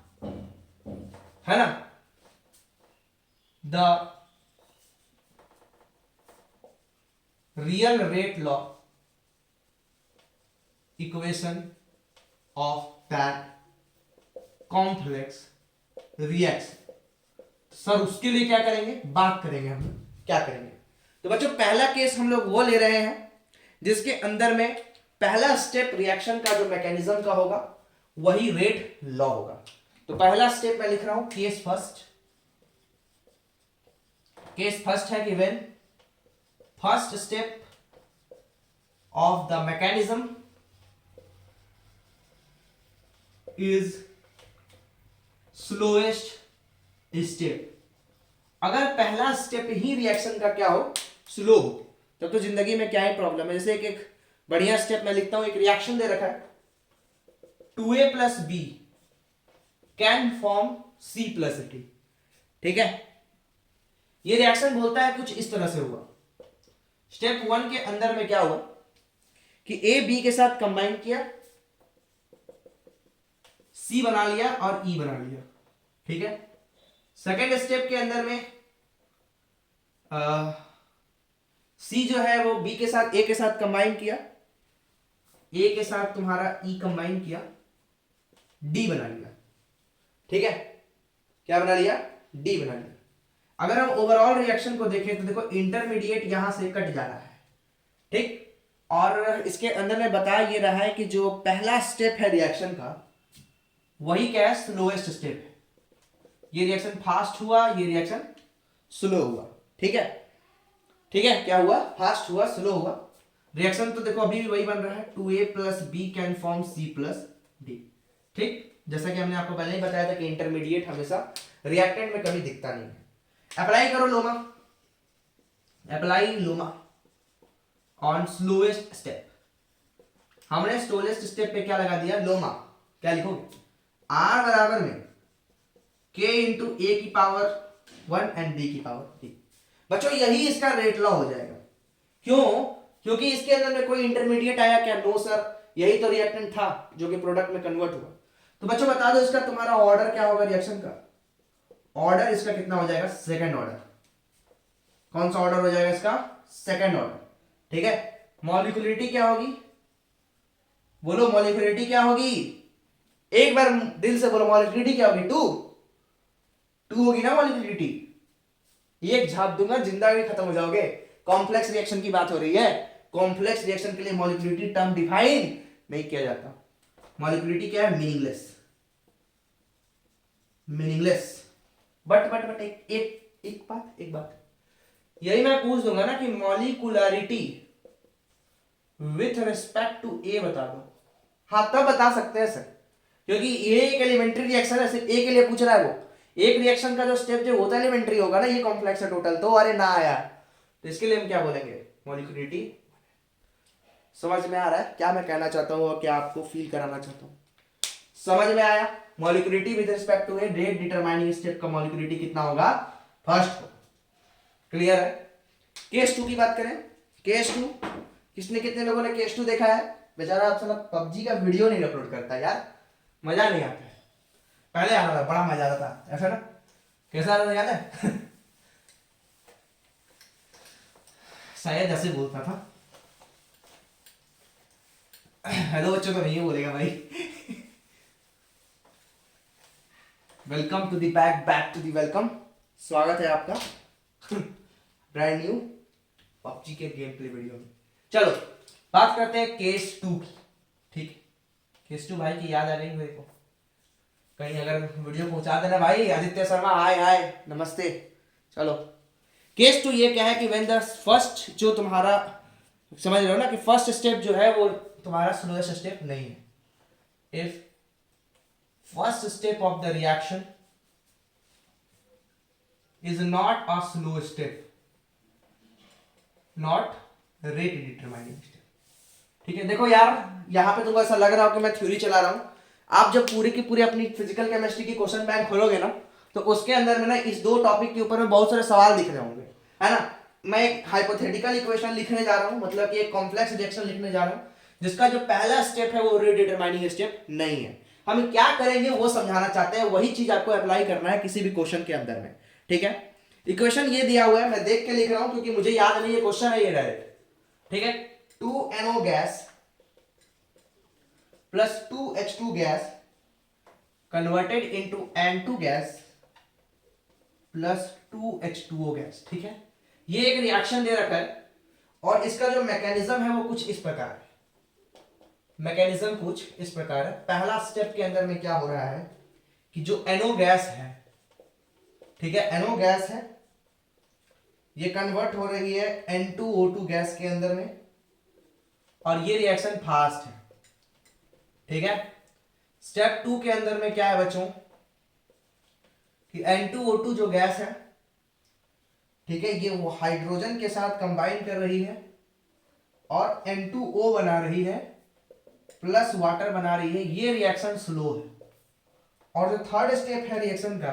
है ना, the real rate law equation of that complex reaction. Sir उसके लिए क्या करेंगे, बात करेंगे हम क्या करेंगे। तो बच्चों पहला केस हम लोग वो ले रहे हैं जिसके अंदर में पहला स्टेप रिएक्शन का जो मैकेनिज्म का होगा वही रेट लॉ होगा। तो पहला स्टेप मैं लिख रहा हूं केस फर्स्ट। केस फर्स्ट है कि when first step of the mechanism is slowest step. अगर पहला स्टेप ही रिएक्शन का क्या हो, स्लो हो, तब तो जिंदगी में क्या ही प्रॉब्लम है। जैसे एक बढ़िया स्टेप मैं लिखता हूं, एक रिएक्शन दे रखा है 2a plus b can form c plus d, ठीक है, ये रिएक्शन बोलता है कुछ इस तरह से हुआ। स्टेप 1 के अंदर में क्या हुआ कि a b के साथ कंबाइन किया, c बना लिया और e बना लिया, ठीक है। सेकेंड स्टेप के अंदर में c जो है वो b के साथ a के साथ कंबाइन किया, a के साथ तुम्हारा e कंबाइन किया, d बना लिया, ठीक है, क्या बना लिया, d बना लिया। अगर हम ओवरऑल रिएक्शन को देखें तो देखो इंटरमीडिएट यहां से कट जा रहा है, ठीक, और इसके अंदर में बता ये रहा है कि जो पहला स्टेप है रिएक्शन का वही क्या है, स्लोएस्ट स्टेप है। ये रिएक्शन फास्ट हुआ, ये रिएक्शन स्लो हुआ, ठीक है, ठीक है, क्या हुआ, फास्ट हुआ, स्लो हुआ। रिएक्शन तो देखो अभी भी वही बन रहा है, 2a plus b can form c plus d, ठीक, जैसा कि हमने आपको पहले ही बताया था कि इंटरमीडिएट हमेशा रिएक्टेंट में कभी दिखता नहीं है। अप्लाई करो LOMA, apply LOMA on slowest step. हमने स्लोएस्ट स्टेप पे क्या लगा दिया, लोमा। क्या लिखोगे, r बराबर में k इंटू ए की पावर 1 एंड d की पावर 3। बच्चों यही इसका रेट लॉ हो जाएगा। क्यों, क्योंकि इसके अंदर में कोई इंटरमीडिएट आया क्या, नो सर, यही तो रिएक्टेंट था जो कि प्रोडक्ट में कन्वर्ट हुआ। तो बच्चों बता दो इसका तुम्हारा ऑर्डर क्या होगा रिएक्शन का, ऑर्डर इसका कितना हो जाएगा, सेकंड ऑर्डर। कौन सा ऑर्डर हो जाएगा इसका, सेकंड ऑर्डर, ठीक है। मॉलिक्यूलरिटी क्या होगी, बोलो मॉलिक्यूलरिटी क्या होगी, एक बार दिल से बोलो, मॉलिक्यूलरिटी क्या होगी, 2 होगी ना मॉलिक्यूलरिटी। एक झाप दूंगा जिंदगी खत्म हो जाओगे। कॉम्प्लेक्स रिएक्शन की बात हो रही है, कॉम्प्लेक्स रिएक्शन के लिए मॉलिक्यूलरिटी टर्म डिफाइन नहीं किया जाता। मॉलिक्यूलरिटी क्या है, मीनिंगलेस, मीनिंगलेस। बट एक बात यही मैं पूछ दूंगा ना कि मॉलिक्यूलरिटी विथ रिस्पेक्ट टू ए बता दो, हाँ तब बता सकते हैं सर, क्योंकि ये एक एलिमेंट्री रिएक्शन है, सिर्फ ए के लिए पूछ रहा है। वो एक रिएक्शन का जो स्टेप जो होता है एलिमेंट्री होगा ना, ये कॉम्प्लेक्स है टोटल, तो अरे ना आया, तो इसके लिए हम क्या बोलेंगे, मॉलिक्यूलरिटी। समझ में आ रहा है क्या मैं कहना चाहता हूँ और क्या आपको फील कराना चाहता हूँ? समझ में आया? Molecularity with respect to a rate determining step का मॉलिक्यूलिटी कितना होगा? फर्स्ट। क्लियर है? केस 2 की बात करें। केस 2 किसने, कितने लोगों ने केस 2 देखा है? बेचारा आप साला पबजी का वीडियो नहीं अपलोड करता यार, मजा नहीं आता है। पहले आता था, बड़ा मजा आता था ऐसा ना। कैसा आता था याद है? शायद ऐसे बोलता था। हेलो बच्चों तो नहीं बोलेगा भाई। Welcome to the back to the welcome. स्वागत है आपका ब्रांड न्यू पबजी के गेम प्ले वीडियो में। चलो बात करते हैं केस 2 की। ठीक, केस 2 भाई की याद आ रही मेरे को, कहीं अगर वीडियो पहुंचा देना भाई। आदित्य शर्मा हाय हाय नमस्ते। चलो केस 2 ये क्या है कि व्हेन द फर्स्ट, जो तुम्हारा समझ रहे हो ना कि फर्स्ट स्टेप जो है वो तुम्हारा स्लोएस्ट स्टेप नहीं है। If first step of the reaction is not a slow step, not rate determining step. ठीक है, देखो यार यहां पे तुमको ऐसा लग रहा हो कि मैं थ्योरी चला रहा हूं। आप जब पूरे की पूरी अपनी फिजिकल केमिस्ट्री की क्वेश्चन बैंक खोलोगे ना, तो उसके अंदर में ना इस दो टॉपिक के ऊपर में बहुत सारे सवाल दिख रहे होंगे, है ना। मैं एक हाइपोथेटिकल इक्वेशन लिखने जा रहा हूं, मतलब कि एक कॉम्प्लेक्स रिएक्शन लिखने जा रहा हूं जिसका जो पहला स्टेप है वो रेट डिटरमाइनिंग स्टेप नहीं है। हम क्या करेंगे वो समझाना चाहते हैं, वही चीज आपको अप्लाई करना है किसी भी क्वेश्चन के अंदर में। ठीक है, इक्वेशन ये दिया हुआ है, मैं देख के लिख रहा हूं क्योंकि मुझे याद नहीं है क्वेश्चन है ये डायरेक्ट। ठीक है, 2NO gas plus 2H2 gas converted into N2 gas plus 2H2O gas. ठीक है, ये एक रिएक्शन दे रखा है और इसका जो मैकेनिज्म है वो कुछ इस प्रकार है। मैकेनिज्म कुछ इस प्रकार है। पहला स्टेप के अंदर में क्या हो रहा है कि जो NO गैस है, ठीक है, NO गैस है, ये कन्वर्ट हो रही है N2O2 गैस के अंदर में और ये रिएक्शन फास्ट है। ठीक है, स्टेप 2 के अंदर में क्या है बच्चों कि N2O2 जो गैस है, ठीक है, ये वो हाइड्रोजन के साथ कंबाइन कर रही है और N2O बना रही है प्लस वाटर बना रही है। ये रिएक्शन स्लो है। और जो थर्ड स्टेप है रिएक्शन का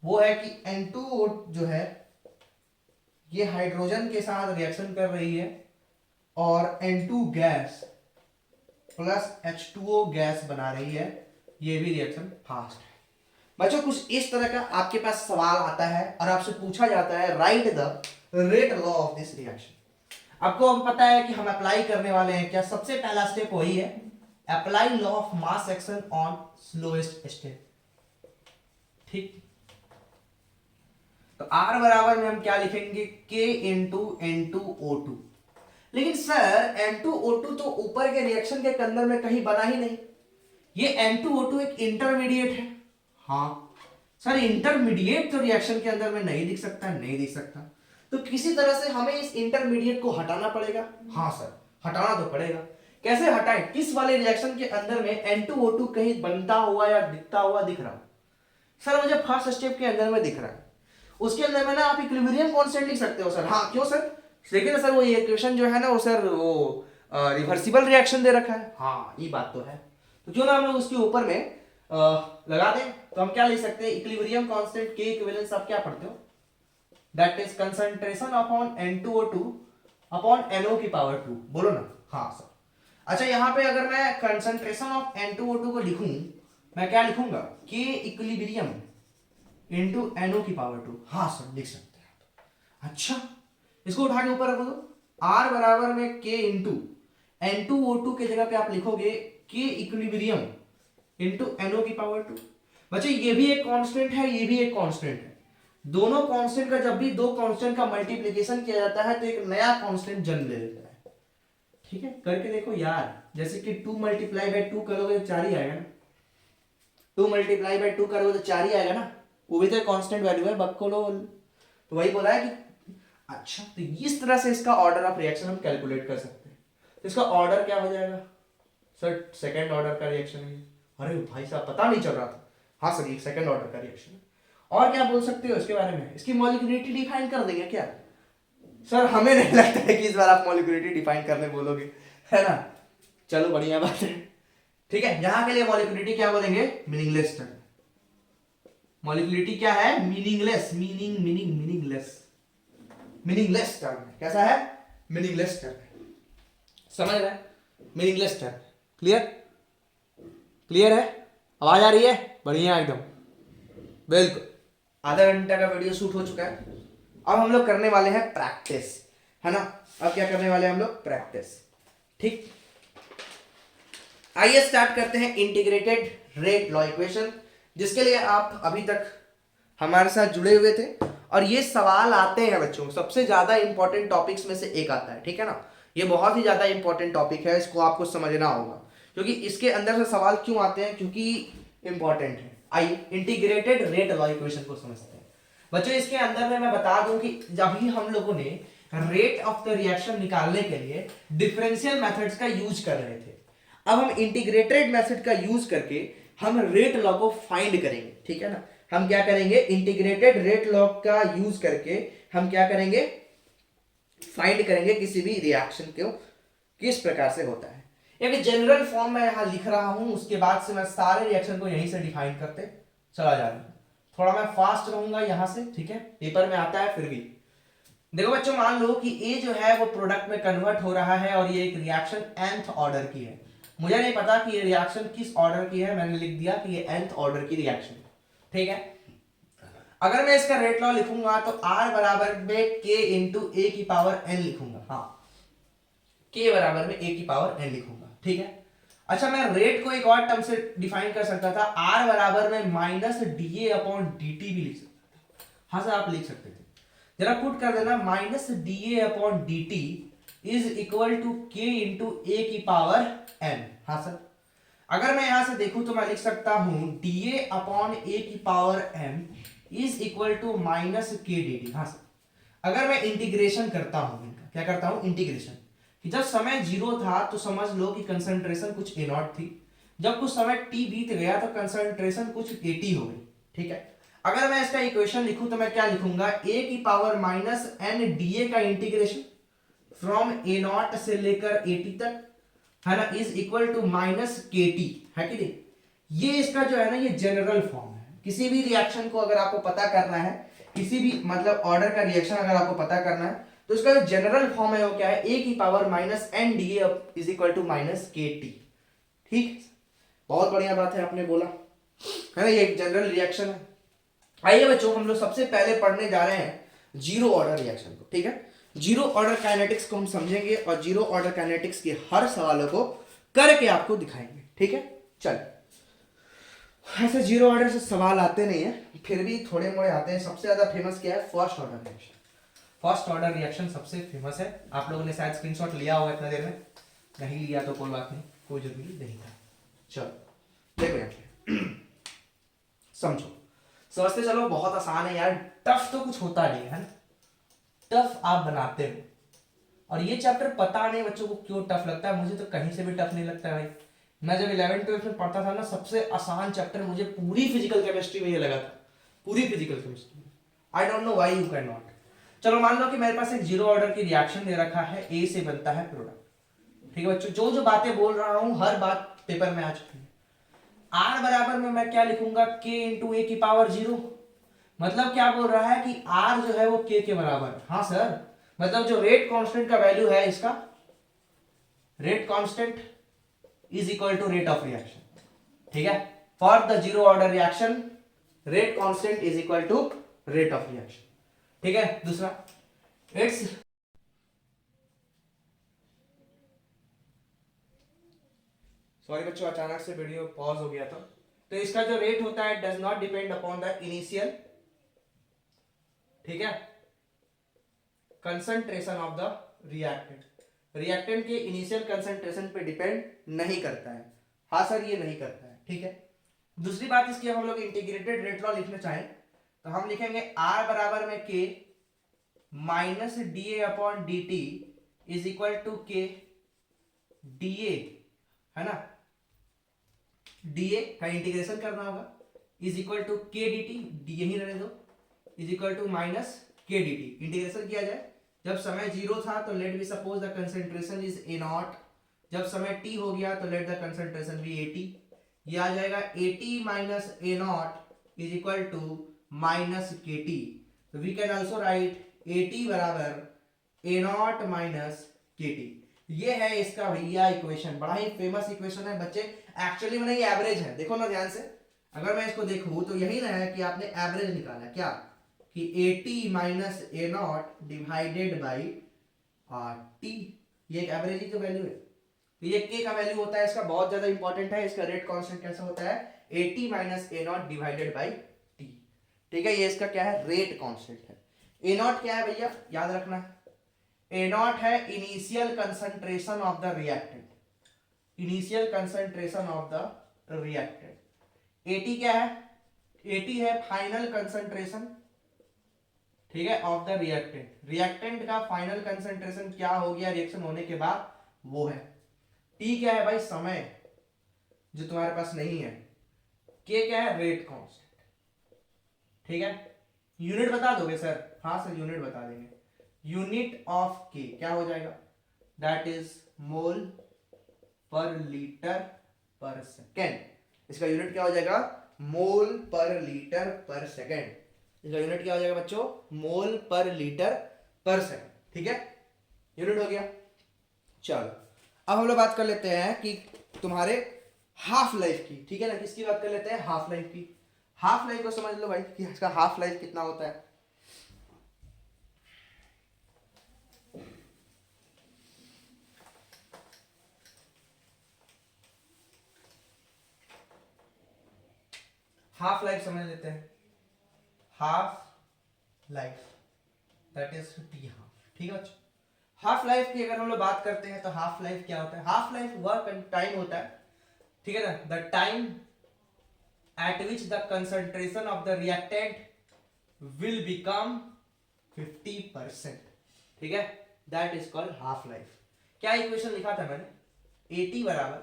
वो है कि N2O जो है ये हाइड्रोजन के साथ रिएक्शन कर रही है और N2 gas plus H2O gas बना रही है। ये भी रिएक्शन फास्ट है। बच्चों कुछ इस तरह का आपके पास सवाल आता है और आपसे पूछा जाता है write the rate law of this reaction. आपको अब पता है कि हम अप्लाई करने वाले हैं क्या? सबसे पहला स्टेप वही है, apply law of mass action on slowest step. ठीक, तो R बराबर में हम क्या लिखेंगे? K into N2O2। लेकिन सर N2O2 तो ऊपर के रिएक्शन के अंदर में कहीं बना ही नहीं। ये N2O2 एक इंटरमीडिएट है। हाँ सर, इंटरमीडिएट तो रिएक्शन के अंदर में नहीं दिख सकता, नहीं दिख सकता, तो किसी तरह से हमें इस इंटरमीडिएट को हटाना पड़ेगा। हाँ सर, हटाना तो पड़ेगा। कैसे हटाएं? किस वाले रिएक्शन के अंदर में N2O2 कहीं बनता हुआ या दिखता हुआ दिख रहा? सर मुझे फर्स्ट स्टेप के अंदर में दिख रहा है। उसके अंदर में ना आप इक्विलिब्रियम कांस्टेंट लिख सकते हो सर। हाँ क्यों सर? देखिए ना सर, वो इक्वेशन जो है ना वो सर वो रिवर्सिबल रिएक्शन दे रखा है। हाँ ये बात तो है, तो क्यों ना हम लोग उसके ऊपर में लगा दें। तो हम क्या लिख सकते हैं? इक्विलिब्रियम कांस्टेंट के इक्विवेलेंस आप क्या पढ़ते हो? That is concentration upon N2O2 upon NO की पावर 2। बोलो ना। हाँ सर। अच्छा यहाँ पे अगर मैं कंसंट्रेशन ऑफ N2O2 को लिखूं, मैं क्या लिखूंगा? के इक्विलिब्रियम इंटू NO की पावर 2। हाँ सर लिख सकते हैं। अच्छा इसको उठा के ऊपर रखो तो R बराबर में K इंटू N2O2 के जगह पे आप लिखोगे के इक्विलिब्रियम इंटू NO की पावर 2। बच्चे ये भी एक कांस्टेंट है, ये भी एक कांस्टेंट है। दोनों कांस्टेंट का जब भी दो कांस्टेंट का मल्टीप्लिकेशन किया जाता है तो एक नया कांस्टेंट जन्म ले लेता है। ठीक है, करके देखो यार। जैसे कि 2 मल्टीप्लाई बाय 2 करोगे तो 4 ही आएगा ना। 2 मल्टीप्लाई बाय 2 करोगे तो 4 ही आएगा ना। वो भी तो कांस्टेंट वैल्यू है बक्कोलोल। तो वही बोला है कि अच्छा, तो इस तरह से इसका ऑर्डर ऑफ रिएक्शन हम कैलकुलेट कर सकते हैं। तो इसका ऑर्डर क्या हो जाएगा? सर सेकंड ऑर्डर का रिएक्शन है। अरे भाई साहब पता नहीं चल रहा था। हाँ सर ये सेकंड ऑर्डर का रिएक्शन है। और क्या बोल सकते हो इसके बारे में? इसकी मॉलिक्यूलरिटी डिफाइन कर देंगे क्या? सर हमें नहीं लगता है कि इस बार आप मॉलिक्यूलरिटी डिफाइन करने बोलोगे, है ना। चलो बढ़िया बात है। ठीक है, यहां के लिए मॉलिक्यूलरिटी क्या बोलेंगे, मीनिंगलेस टर्म। मॉलिक्यूलरिटी क्या है, मीनिंगलेस, मीनिंगलेस, मीनिंगलेस टर्म। कैसा है, मीनिंगलेस टर्म। समझ रहे, मीनिंगलेस टर्म। क्लियर, क्लियर है, आवाज आ रही है, बढ़िया एकदम, बिल्कुल। आधा घंटा का वीडियो शूट हो चुका है, अब हम लोग करने वाले हैं प्रैक्टिस, है ना। अब क्या करने वाले हैं हम लोग, प्रैक्टिस। ठीक, आइए स्टार्ट करते हैं इंटीग्रेटेड रेट लॉ इक्वेशन, जिसके लिए आप अभी तक हमारे साथ जुड़े हुए थे। और ये सवाल आते हैं बच्चों, सबसे ज्यादा इंपॉर्टेंट टॉपिक्स में से एक आता है, ठीक है ना। ये बहुत ही ज्यादा इंपॉर्टेंट टॉपिक है, इसको आपको समझना होगा, क्योंकि इसके अंदर से सवाल क्यों आते हैं, क्योंकि इंपॉर्टेंट है। आइए इंटीग्रेटेड रेट लॉ इक्वेशन को समझते हैं बच्चों। इसके अंदर में मैं बता दूं कि जब भी हम लोगों ने रेट ऑफ द रिएक्शन निकालने के लिए डिफरेंशियल मेथड्स का यूज कर रहे थे, अब हम इंटीग्रेटेड मेथड का यूज करके हम रेट लॉ को फाइंड करेंगे, ठीक है ना। हम क्या करेंगे, इंटीग्रेटेड रेट लॉ का यूज करके हम क्या करेंगे, फाइंड करेंगे किसी भी रिएक्शन को किस प्रकार से होता है। एक जनरल फॉर्म में यहां लिख रहा हूं, उसके बाद से मैं सारे रिएक्शन को यहीं से डिफाइन करते चला जा रहा हूं। थोड़ा मैं फास्ट रहूंगा यहां से, ठीक है, पेपर में आता है फिर भी। देखो बच्चों, मान लो कि ए जो है वो प्रोडक्ट में कन्वर्ट हो रहा है और ये एक रिएक्शन nth ऑर्डर की है। मुझे नहीं पता कि ये रिएक्शन किस ऑर्डर की है, मैंने लिख दिया कि ये nth ऑर्डर की रिएक्शन, ठीक है। अगर मैं इसका रेट लॉ लिखूंगा तो r बराबर में k इंटू ए की पावर n लिखूंगा, हाँ, k बराबर में a की पावर n लिखूंगा, ठीक है। अच्छा, मैं रेट को एक और टर्म से डिफाइन कर सकता था, r बराबर में minus D upon d T भी लिख सकता था। हाँ सर, आप लिख सकते थे, जरा पुट कर देना, minus d a upon d t is equal to k into a की पावर n। हाँ सर, अगर मैं यहां से देखूं तो मैं लिख सकता हूं डी ए अपॉन ए की power m is equal to minus k d t. हाँ सर, अगर मैं इंटीग्रेशन करता हूं इनका, क्या करता हूं, इंटीग्रेशन, कि जब समय 0 था तो समझ लो कि कंसंट्रेशन कुछ ए नॉट थी, जब कुछ समय t बीत गया तो कंसंट्रेशन कुछ एटी हो गई, ठीक है। अगर मैं इसका इक्वेशन लिखूं तो मैं क्या लिखूंगा, a की power minus n d a का इंटीग्रेशन फ्रॉम ए नॉट से लेकर एटी तक, है ना, इज इक्वल टू माइनस के टी, है कि नहीं। ये इसका जो है ना, ये जनरल फॉर्म है। किसी भी रिएक्शन को अगर आपको पता करना है, किसी भी मतलब ऑर्डर का रिएक्शन अगर आपको पता करना है, तो इसका जो जनरल फॉर्म है वो क्या है, a की power minus n d a is equal to minus के टी। ठीक, बहुत बढ़िया बात है आपने बोला, है ना, ये एक जनरल रिएक्शन है। आइए बच्चों, हम लोग सबसे पहले पढ़ने जा रहे हैं जीरो ऑर्डर रिएक्शन को, ठीक है। जीरो ऑर्डर काइनेटिक्स को हम समझेंगे और जीरो ऑर्डर काइनेटिक्स के हर सवालों को करके आपको दिखाएंगे, ठीक है। चल, ऐसे जीरो ऑर्डर से सवाल आते नहीं है, फिर भी थोड़े मोड़े आते हैं। सबसे ज्यादा फेमस क्या है, first order reaction. First order reaction सबसे फेमस है। आप लोगों ने शायद स्क्रीनशॉट लिया होगा इतना देर में, नहीं लिया तो कोई बात नहीं, कोई जरूरी नहीं था। चलो देखो यहाँ समझो, समझते चलो, बहुत आसान है यार, टफ तो कुछ होता नहीं है ना, टफ आप बनाते हो। और ये चैप्टर पता नहीं बच्चों को क्यों टफ लगता है, मुझे तो कहीं से भी टफ नहीं लगता भाई। मैं जब 11th-12th में पढ़ता था ना, सबसे आसान चैप्टर मुझे पूरी फिजिकल केमिस्ट्री में ये लगा था, पूरी फिजिकल केमिस्ट्री में। I don't know why you can not. चलो मान लो कि मेरे पास एक जीरो ऑर्डर की रिएक्शन दे रखा है, ए से बनता है प्रोडक्ट, ठीक है बच्चों। जो जो बातें बोल रहा हूं हर बात पेपर में आ चुकी है। आर बराबर में मैं क्या लिखूंगा, के इंटू ए की पावर 0। मतलब क्या बोल रहा है कि आर जो है वो के बराबर। हाँ सर, मतलब जो रेट कांस्टेंट का वैल्यू है इसका, rate constant is equal to rate of reaction, ठीक है। For the zero order reaction rate constant is equal to rate of reaction, ठीक है। दूसरा, इट्स सॉरी बच्चों, अचानक से वीडियो पॉज हो गया था। तो इसका जो रेट होता है does not depend upon the initial, ठीक है, concentration of the reactant. Reactant के इनिशियल कंसंट्रेशन पे डिपेंड नहीं करता है। हाँ सर, ये नहीं करता है, ठीक है। दूसरी बात इसकी, हम लोग इंटीग्रेटेड रेट लॉ लिखना चाहें तो हम लिखेंगे आर बराबर में k minus d a upon d t is equal to k d a, है ना, डीए का इंटीग्रेशन करना होगा, is equal to k d t, d यही रहने दो, is equal to minus k d t. Integration किया जाए जब समय 0 था तो let be suppose the concentration is A0, जब समय t हो गया तो let the concentration be AT। ये आ जाएगा AT minus A0 is equal to minus KT। तो we can also write AT बराबर A0 माइनस KT। ये है इसका भैया इक्वेशन, बड़ा ही फेमस इक्वेशन है बच्चे। एक्चुअली में ये एवरेज है, देखो ना ध्यान से, अगर मैं इसको देखूं तो यही ना है कि आपने एवरेज निकाला क्या, कि AT minus A0 divided by RT, ये एक एवरेज की वैल्यू है। तो ये k का वैल्यू होता है इसका, बहुत ज्यादा इंपॉर्टेंट है। इसका रेट कांस्टेंट कैसा होता है, AT minus A0 divided by T। ठीक है, ये इसका क्या है, रेट कांस्टेंट है। A0 क्या है भैया, याद रखना, A0 है initial concentration of the reactant, initial concentration of the reactant. AT क्या है, AT है फाइनल कंसंट्रेशन, ठीक है, ऑफ द रिएक्टेंट। रिएक्टेंट का फाइनल कंसंट्रेशन क्या हो गया रिएक्शन होने के बाद, वो है। T क्या है भाई, समय जो तुम्हारे पास नहीं है। K क्या है, रेट कांस्टेंट। ठीक है, यूनिट बता दोगे सर, हाँ सर यूनिट बता देंगे। यूनिट ऑफ K क्या हो जाएगा, दैट इज मोल पर लीटर पर सेकेंड। इसका यूनिट क्या हो जाएगा, मोल पर लीटर पर सेकेंड। इसका यूनिट क्या हो जाएगा बच्चों, मोल पर लीटर पर सेकेंड। ठीक है, यूनिट हो गया। चलो अब हम लोग बात कर लेते हैं कि तुम्हारे हाफ लाइफ की। ठीक है ना, किसकी बात कर लेते हैं, हाफ लाइफ की। हाफ लाइफ को समझ लो भाई कि इसका हाफ लाइफ कितना होता है। हाफ लाइफ समझ लेते हैं, half life that is T half. ठीक है बच्चों, हाफ लाइफ की अगर हम लोग बात करते हैं तो हाफ लाइफ क्या होता है, हाफ लाइफ वह टाइम होता है, ठीक है ना, the time eight which the concentration of the reactant will become 50%। ठीक है, that is called half life. क्या इक्वेशन लिखा था मैंने, AT बराबर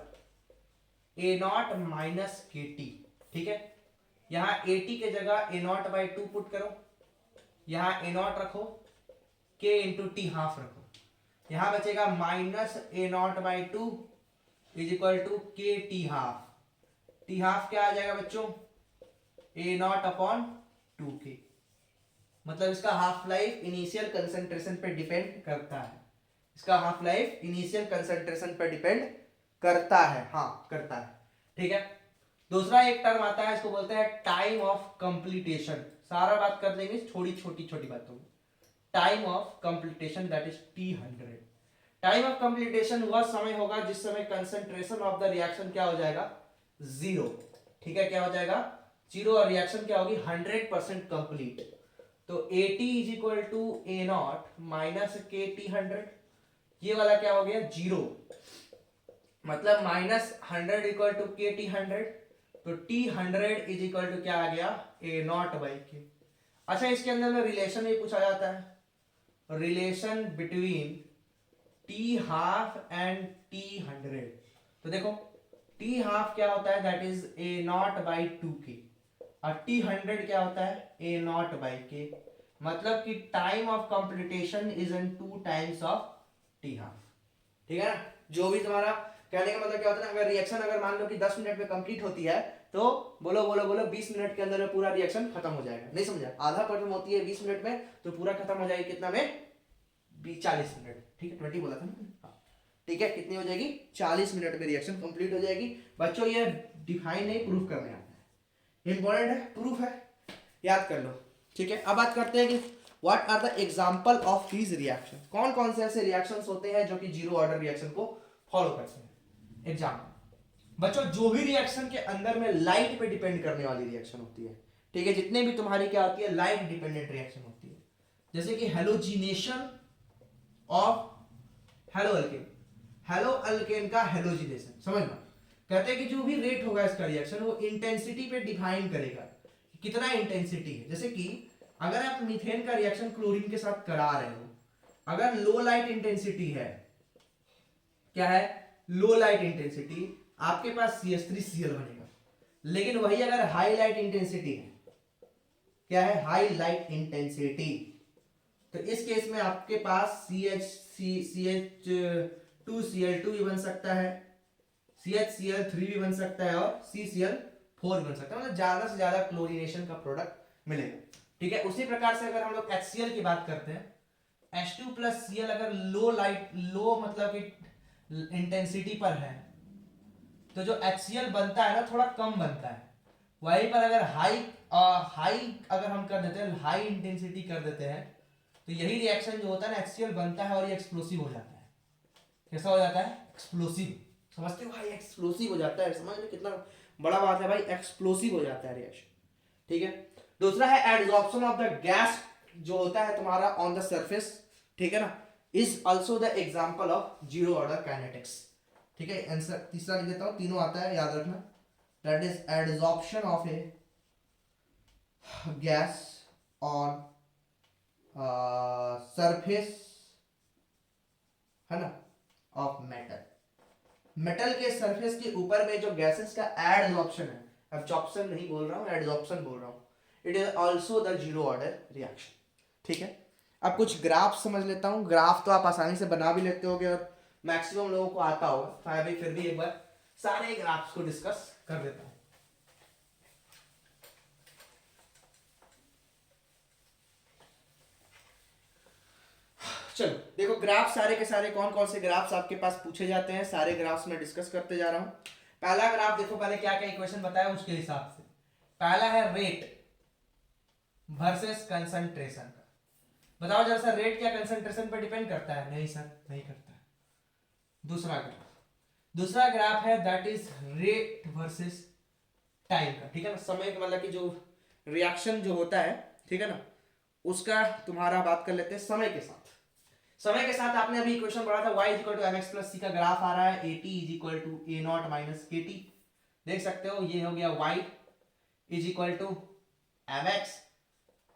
A0 माइनस KT। ठीक है, यहां AT के जगह A0 बाई 2 पुट करो, यहां A0 रखो, K इंटू टी हाफ रखो, यहां बचेगा minus A0 by 2 is equal to k t half. T half क्या आ जाएगा बच्चों, A0 अपॉन 2K। मतलब इसका हाफ लाइफ इनिशियल कंसंट्रेशन पे डिपेंड करता है, इसका हाफ लाइफ इनिशियल कंसंट्रेशन पे डिपेंड करता है, हाँ करता है। ठीक है, दूसरा एक टर्म आता है, इसको बोलते हैं टाइम ऑफ कंप्लीटेशन। सारा बात कर देंगे छोटी छोटी छोटी बातों में। Time of completion that is T100। Time of completion वह समय होगा जिस समय कंसंट्रेशन ऑफ द रिएक्शन क्या हो जाएगा, 0। ठीक है, क्या हो जाएगा, 0, और रिएक्शन क्या होगी, 100% कंप्लीट। तो AT is equal to A0 minus KT100, ये वाला क्या हो गया 0, मतलब माइनस 100 इक्वल टू KT100। तो T100 इज इक्वल टू क्या आ गया, A0 बाई K। अच्छा, इसके अंदर में रिलेशन ये पूछा जाता है, relation between T half and T100। तो देखो T हाफ क्या होता है, that is A0 by 2K, और T100 क्या होता है, A0 बाई K। मतलब कि time of completion is in 2 times of T half. ठीक है ना, जो भी तुम्हारा कहने का मतलब क्या होता है, अगर रिएक्शन अगर मान लो कि 10 मिनट में कंप्लीट होती है तो बोलो बोलो बोलो 20 मिनट के अंदर में पूरा रिएक्शन खत्म हो जाएगा। नहीं समझा, आधा खत्म होती है 20 मिनट में तो पूरा खत्म हो जाएगी कितना में, 40 मिनट। ठीक है, 20 बोला था ना, ठीक है, कितनी हो जाएगी, 40 मिनट में रिएक्शन कंप्लीट हो जाएगी। बच्चों ये डिफाइन नहीं, प्रूफ करने आता है, इंपॉर्टेंट है, प्रूफ है, याद कर लो। ठीक है, अब बात करते हैं कि what are the example of these reaction, कौन कौन से ऐसे रिएक्शंस होते हैं जो कि जीरो ऑर्डर रिएक्शन को फॉलो करते हैं। एग्जांपल बच्चों, जो भी रिएक्शन के अंदर में लाइट पे डिपेंड करने वाली रिएक्शन होती है, ठीक है, जितने भी तुम्हारी क्या होती है, लाइट डिपेंडेंट रिएक्शन होती है, जैसे कि halogenation of hello alkane, hello alkane का हेलोजिनेशन, समझना, कहते हैं कि जो भी रेट होगा इसका रिएक्शन वो इंटेंसिटी पे डिफाइन करेगा, कितना इंटेंसिटी है। जैसे कि अगर आप मीथेन का रिएक्शन क्लोरीन के साथ करा रहे हो, अगर लो लाइट इंटेंसिटी है, क्या है, लो लाइट इंटेंसिटी, आपके पास CH3Cl बनेगा। लेकिन वही अगर हाई लाइट इंटेंसिटी है, क्या है, हाई लाइट इंटेंसिटी, तो इस केस में आपके पास CH2Cl2 भी बन सकता है, CHCl3 भी बन सकता है और CCl4 भी बन सकता है, मतलब ज्यादा से ज्यादा क्लोरीनेशन का प्रोडक्ट मिलेगा। ठीक है, उसी प्रकार से अगर हम लोग HCl की बात करते हैं, H2 प्लस Cl अगर लो मतलब कि इंटेंसिटी पर है तो जो HCl बनता है ना थोड़ा कम बनता है। वहीं पर अगर हाई अगर हम कर देते हैं, हाई इंटेंसिटी कर देते हैं, तो यही रिएक्शन जो होता है ना HCl बनता है और ये एक्सप्लोसिव हो जाता है। कैसा हो जाता है? एक्सप्लोसिव। समझते हो भाई? एक्सप्लोसिव हो जाता है। समझ लो कितना बड़ा बात है भाई, एक्सप्लोसिव हो जाता है रिएक्शन। ठीक है, दूसरा है एडजॉर्प्शन ऑफ द गैस जो होता है तुम्हारा ऑन द सरफेस। ठीक है ना, is also the example of zero order kinetics. ठीक है, आंसर तीसरा लिख देता हूं, तीनों आता है याद रखना। That is adsorption of A gas on surface, है ना, ऑफ मेटल। मेटल के सरफेस के ऊपर में जो गैसेस का एडजॉर्प्शन है, एब्जॉर्प्शन नहीं बोल रहा हूं, एडजॉर्प्शन बोल रहा हूं, it is also the zero order reaction. ठीक है, अब कुछ ग्राफ समझ लेता हूं। ग्राफ तो आप आसानी से बना भी लेते होगे और मैक्सिमम लोगों को आता होगा, फिर भी एक बार सारे ग्राफ्स को डिस्कस कर देता हूं। चलो देखो, ग्राफ सारे के सारे कौन कौन से ग्राफ्स आपके पास पूछे जाते हैं, सारे ग्राफ्स में डिस्कस करते जा रहा हूं। पहला ग्राफ देखो, पहले क्या क्या इक्वेशन बताया उसके हिसाब से। पहला है रेट वर्सेस कंसंट्रेशन का। बताओ जरा सर, रेट क्या कंसंट्रेशन पर डिपेंड करता है? नहीं सर, नहीं करता है। दूसरा ग्राफ है that is rate versus time का। ठीक है ना, समय का मतलब कि जो रिएक्शन जो होता है, ठीक है ना, उसका तुम्हारा बात कर लेते हैं समय के साथ। समय के साथ आपने अभी इक्वेशन पढ़ा था, y equal to M X plus C का ग्राफ आ रहा है, at is equal to A not minus के टी। देख सकते हो ये हो गया y is equal to M X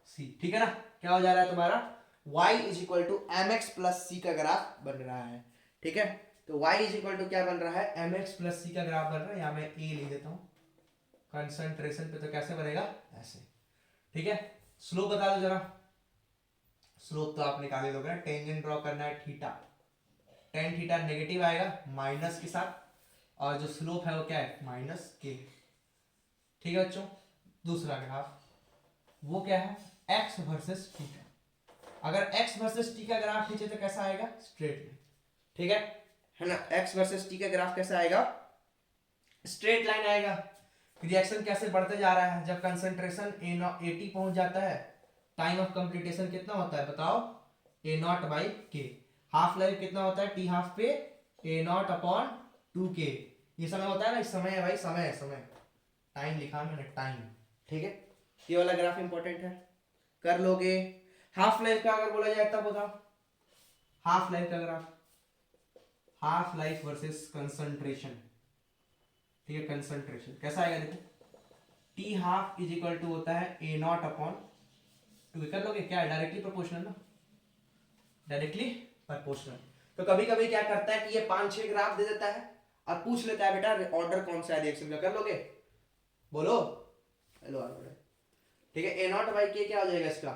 C. ठीक है ना, क्या हो जा रहा है तुम्हारा? y is equal to M X plus C का ग्राफ बन रहा है। ठीक है, तो y इज इक्वल टू क्या बन रहा है? एम एक्स प्लस सी का ग्राफ बन रहा है। यहां मैं a लिख देता हूं कंसंट्रेशन पे, तो कैसे बनेगा? ऐसे। ठीक है, स्लोप बता दो जरा। स्लोप तो आप निकाले लोगे ना, टेंजेंट ड्रॉ करना है थीटा, टेन थीटा नेगेटिव आएगा माइनस के साथ, और जो स्लोप है वो क्या है? माइनस के। ठीक है बच्चों, दूसरा ग्राफ वो क्या है? x वर्सेस t का। अगर x वर्सेस t का ग्राफ खींचे तो कैसा आएगा? Straight line. ठीक है ना, x वर्सेस t का ग्राफ कैसा आएगा? स्ट्रेट लाइन आएगा। रिएक्शन कैसे बढ़ते जा रहा है? जब कंसंट्रेशन A80 पहुंच जाता है, टाइम ऑफ कंप्लीटेशन कितना होता है बताओ? ए नॉट बाई के। हाफ लाइफ कितना होता है टी हाफ पे? ए नॉट अपॉन 2k। ये समय होता है ना, इस समय है भाई, समय समय, टाइम लिखा मैंने, टाइम। ठीक है, ये वाला ग्राफ इंपॉर्टेंट है, कर लोगे। हाफ लाइफ का अगर बोला जाए तब बताओ, हाफ लाइफ का graph, half life versus concentration. ठीक है, कंसंट्रेशन कैसा आएगा देखो, t half is equal to होता है ए नॉट अपॉन 2। कर लोगे क्या? डायरेक्टली प्रोपोर्शनल ना, डायरेक्टली प्रोपोर्शनल। तो कभी कभी क्या करता है कि ये 5-6 ग्राफ दे देता है और पूछ लेता है बेटा ऑर्डर कौन सा है रिएक्शन का। कर लोगे? बोलो हेलो ऑर्डर। ठीक है, ए नॉट बाई के क्या हो जाएगा इसका?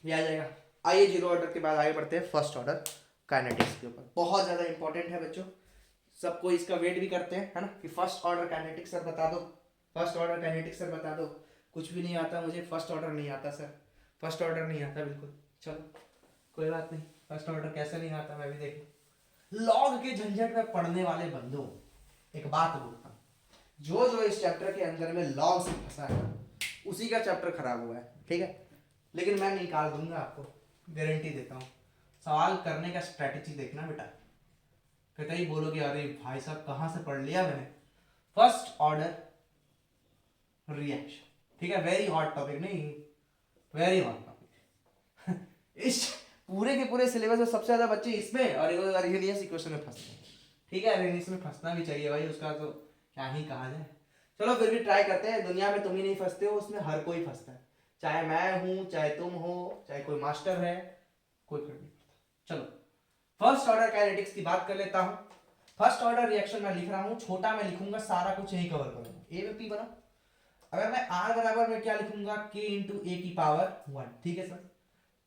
ये आ जाएगा। आइए जीरो ऑर्डर के बाद आगे बढ़ते हैं फर्स्ट ऑर्डर काइनेटिक्स के ऊपर। बहुत ज्यादा इंपॉर्टेंट है बच्चों, सबको इसका वेट भी करते हैं, है ना, कि फर्स्ट ऑर्डर काइनेटिक्स सर बता दो, फर्स्ट ऑर्डर काइनेटिक्स सर बता दो। कुछ भी नहीं आता मुझे, फर्स्ट ऑर्डर नहीं आता सर, फर्स्ट ऑर्डर नहीं आता बिल्कुल। चलो कोई बात नहीं, फर्स्ट ऑर्डर कैसे नहीं आता मैं भी देख। लॉग के झंझट में पढ़ने वाले बंदों, एक बात बोलता हूं, जो जो इस चैप्टर के अंदर में लॉग से फंसा है उसी का चैप्टर खराब हुआ है। ठीक है, लेकिन मैं निकाल दूंगा आपको, गारंटी देता हूँ। सवाल करने का स्ट्रेटेजी देखना बेटा, कतई बोलोगे अरे भाई साहब कहाँ से पढ़ लिया मैंने। फर्स्ट ऑर्डर रिएक्शन, ठीक है, वेरी हॉट टॉपिक, नहीं वेरी हॉट टॉपिक। इस पूरे के पूरे सिलेबस में सबसे ज्यादा बच्चे इसमें और अरेनियस इक्वेशन में फंसते हैं। ठीक है, अरेनियस में फंसना भी चाहिए भाई, उसका तो क्या ही कहा जाए। चलो फिर भी ट्राई करते हैं। दुनिया में तुम ही नहीं फंसते हो, उसमें हर कोई फंसता है, चाहे मैं हूं, चाहे तुम हो, चाहे कोई मास्टर है, कोई फर्क नहीं पड़ता। चलो फर्स्ट ऑर्डर काइनेटिक्स की बात कर लेता हूं। फर्स्ट ऑर्डर रिएक्शन मैं लिख रहा हूं, छोटा मैं लिखूंगा, सारा कुछ यही कवर करूंगा। ए में पी बना, अगर मैं आर बराबर में क्या लिखूंगा? के इंटू ए की पावर 1। ठीक है सर,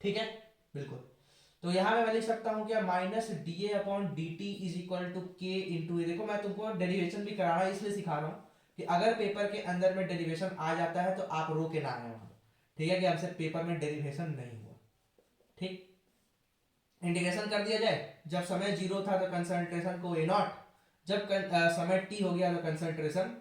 ठीक है, बिल्कुल। तो यहाँ पे मैं लिख सकता हूँ क्या, minus d a upon d t is equal to k into a. देखो मैं तुमको डेरिवेशन भी करा रहा है, इसलिए सिखा रहा हूँ कि अगर पेपर के अंदर में डेरिवेशन आ जाता है तो आप रो के ना आए वहां, ठीक है, कि हमसे पेपर में डेरिवेशन नहीं हुआ। ठीक, इंटीग्रेशन कर दिया जाए। जब समय जीरो था तो कंसंट्रेशन को ए नॉट, जब समय टी हो गया तो कंसंट्रेशन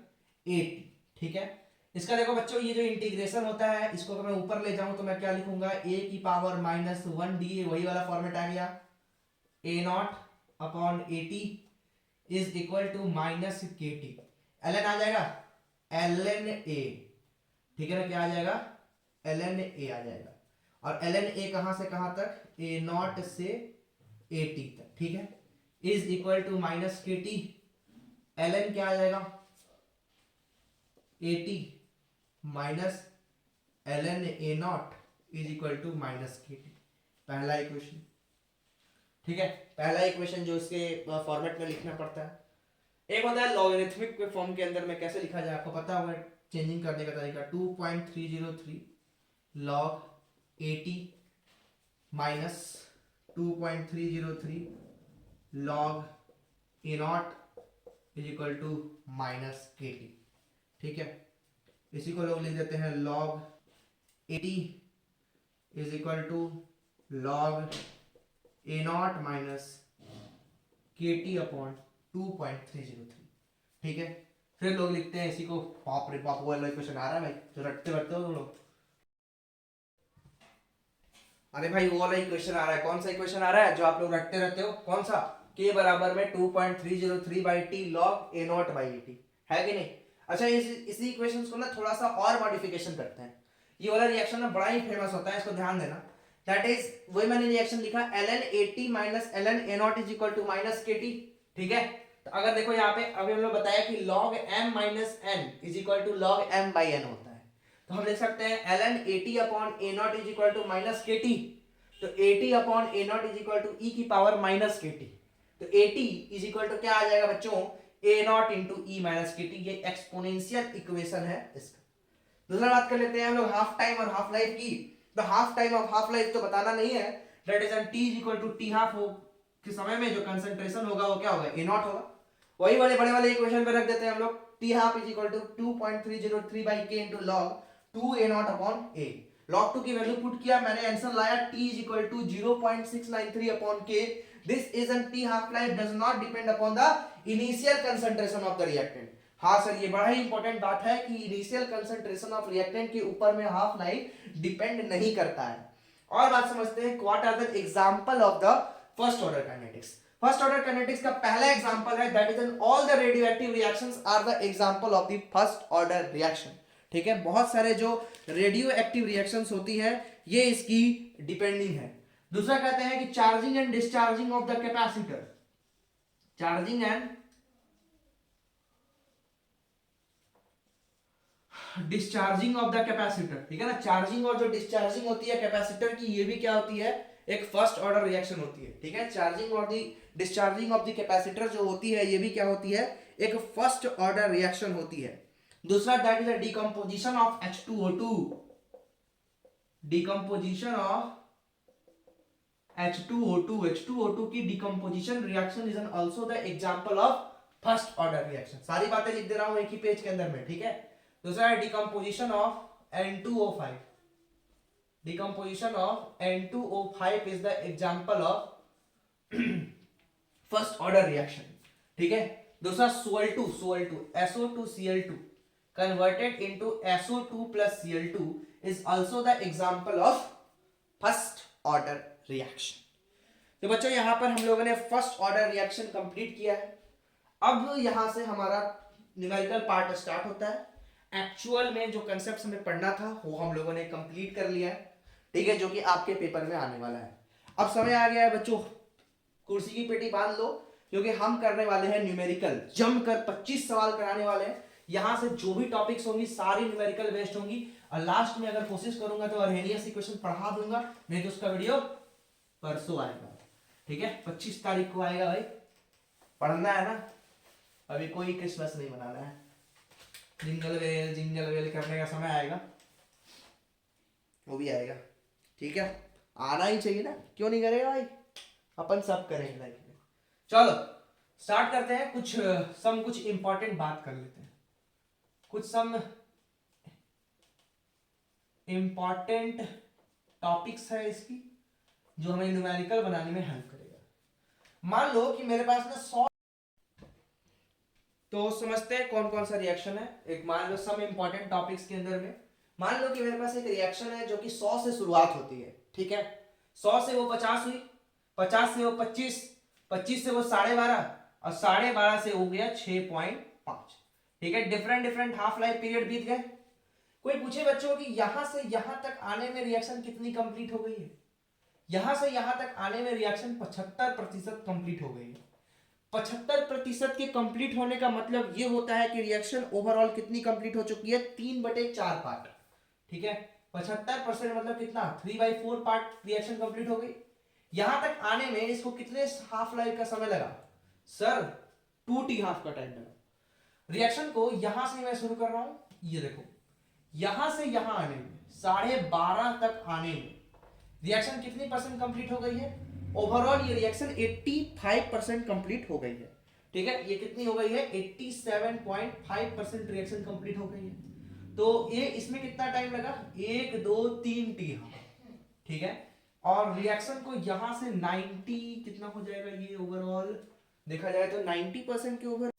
ए टी। ठीक है, इसका देखो बच्चों, ये जो इंटीग्रेशन होता है इसको अगर मैं ऊपर ले जाऊं तो मैं क्या लिखूंगा, ए की power minus one D A, वही वाला फॉर्मेट आ गया, A not upon A T is equal to minus के टी। एल एन आ जाएगा, एल एन ए, ठीक है ना, क्या आ जाएगा, एल एन ए आ जाएगा। और एल एन ए कहां से कहां तक, ए नॉट से ए टी तक, ठीक है, इज इक्वल टू माइनस के टी। एल एन क्या आ जाएगा, a t minus l n a not is equal to minus के टी, पहला इक्वेशन। ठीक है, पहला इक्वेशन जो इसके फॉर्मेट में लिखना पड़ता है। एक होता है लॉगरिथमिक के फॉर्म के अंदर में कैसे लिखा जाए, आपको पता होगा चेंजिंग करने का तरीका, 2.303 log 80 minus 2.303 log a not is equal to minus के टी। ठीक है, इसी को लोग लिख देते हैं log 80 is equal to log a not minus के टी अपॉन 2.303। ठीक है, फिर लोग लिखते हैं इसी को, बाप रे बाप वाला इक्वेशन आ रहा है भाई, जो रटते रटते हो तुम लोग। अरे भाई वो वाला इक्वेशन आ रहा है, कौन सा इक्वेशन आ रहा है जो आप लोग रटते रहते हो, कौन सा, के बराबर में 2.303 by T log a not by A T, है कि नहीं। अच्छा, इसी इक्वेशन को ना थोड़ा सा और मॉडिफिकेशन करते हैं। ये वाला रिएक्शन ना बड़ा ही फेमस होता है, इसको ध्यान देना। दैट इज, वही मैंने रिएक्शन लिखा, ln 80 minus ln a not is equal to minus के टी। ठीक है, तो अगर देखो यहाँ पे अभी हम लोग बताया कि log m minus n is equal to log m by n होता है, तो हम लिख सकते हैं ln 80 upon a not is equal to minus के टी। तो 80 upon a not is equal to e की पावर माइनस के टी। तो 80 इज इक्वल टू क्या आ जाएगा बच्चों, a naught into e minus के टी। ये एक्सपोनेंशियल इक्वेशन है इसका। दूसरा बात कर लेते हैं हम लोग हाफ टाइम और हाफ लाइफ की। तो हाफ टाइम और हाफ लाइफ तो बताना नहीं है, that is t is equal to t half हो के समय में जो कंसंट्रेशन होगा वो क्या होगा, ए नॉट होगा। वही वाले बड़े वाले इक्वेशन पे रख देते हैं हम लोग, T half is equal to 2.303 by K into log 2 A not upon A. log 2 की वैल्यू पुट किया, मैंने आंसर लाया t is equal to 0.693 upon k। This is an t half life does not depend upon the initial concentration of the reactant. हाँ sir, ये बड़ा ही important बात है कि इनिशियल कंसंट्रेशन ऑफ रिएक्टेंट के ऊपर में हाफ लाइफ डिपेंड नहीं करता है। और बात समझते हैं, what are the example of the first order kinetics. First order kinetics का पहला एग्जांपल है, that is an all the radioactive reactions are the example of the first order reaction. ठीक है, बहुत सारे जो रेडियो एक्टिव रिएक्शंस होती है ये इसकी डिपेंडिंग है। दूसरा कहते हैं कि charging and discharging of the capacitor, charging and discharging of the capacitor. ठीक है ना, चार्जिंग और जो डिस्चार्जिंग होती है कैपेसिटर की, ये भी क्या होती है, एक फर्स्ट ऑर्डर रिएक्शन होती है। ठीक है, चार्जिंग और दी डिस्चार्जिंग ऑफ द कैपेसिटर जो होती है ये भी क्या होती है, एक फर्स्ट ऑर्डर रिएक्शन होती है। दूसरा that is a decomposition of H2O2, decomposition of H2O2, H2O2 की decomposition reaction is an also the example of first order reaction. सारी बातें लिख दे रहा हूं एक ही पेज के अंदर में। ठीक है, दूसरा है decomposition of N2O5, decomposition of N2O5 is the example of first order reaction. ठीक है, दूसरा Sol2, SO2Cl2 converted into SO2 plus Cl2 is also the example of first order reaction। तो बच्चों यहां पर हम लोगों ने फर्स्ट ऑर्डर रिएक्शन कंप्लीट किया है। अब यहां से हमारा न्यूमेरिकल पार्ट स्टार्ट होता है। एक्चुअल में जो कंसेप्ट हमें पढ़ना था वो हम लोगों ने कंप्लीट कर लिया है। ठीक है, जो कि आपके पेपर में आने वाला है। अब समय आ गया है बच्चों, कुर्सी की पेटी बांध लो, क्योंकि हम करने वाले हैं न्यूमेरिकल, जमकर 25 सवाल कराने वाले हैं। यहां से जो भी टॉपिक्स होंगी सारी न्यूमेरिकल बेस्ड होंगी, और लास्ट में अगर कोशिश करूंगा तो अर्हेनियस इक्वेशन पढ़ा दूंगा, नहीं तो उसका वीडियो परसों आएगा। ठीक है, 25 तारीख को आएगा भाई, पढ़ना है ना, अभी कोई क्रिसमस नहीं मनाना है। जिंगल वेल करने का समय आएगा, वो भी आएगा। ठीक है, आना ही चाहिए ना, क्यों नहीं करेगा भाई, अपन सब करेंगे लाइफ में। चलो स्टार्ट करते हैं, कुछ इंपॉर्टेंट बात कर लेते हैं, कुछ इंपॉर्टेंट टॉपिक्स है इसकी जो हमें न्यूमेरिकल बनाने में हेल्प करेगा। मान लो कि मेरे पास ना 100, तो समझते हैं कौन कौन सा रिएक्शन है। एक मान लो सम इंपॉर्टेंट टॉपिक्स के अंदर में मान लो कि मेरे पास एक रिएक्शन है जो कि 100 से शुरुआत होती है, ठीक है। 100 से वो 50 हुई, 50 से वो 25, 25 से वो 12.5 और 12.5 से हो गया 6.5, ठीक है। Different different half life period बीत गए। कोई पूछे बच्चों कि यहां से यहां तक आने में रिएक्शन कितनी कंप्लीट हो गई है, यहां से यहां तक आने में रिएक्शन 75% कंप्लीट हो गई है। 75% के कंप्लीट होने का मतलब ये होता है कि रिएक्शन ओवरऑल कितनी कंप्लीट हो चुकी है, 3/4 पार्ट, ठीक है। 75% मतलब कितना, 3/4 पार्ट रिएक्शन कंप्लीट हो गई। यहां तक आने में इसको कितने हाफ लाइफ का समय लगा सर, 2t हाफ का टाइम लगा। रिएक्शन को यहां से मैं शुरू कर रहा हूं, ये देखो यहां से यहां आने में 12.5 तक आने में रिएक्शन कितनी परसेंट कंप्लीट हो गई है, ओवरऑल ये रिएक्शन 85% कंप्लीट हो गई है, ठीक है। ये कितनी हो गई है, 87.5% रिएक्शन कंप्लीट हो गई है। तो ये इसमें कितना टाइम लगा, 1 2 3 टी, ठीक है। और रिएक्शन को यहां से 90 कितना हो जाएगा, ये ओवरऑल देखा जाए तो 90% के ओवर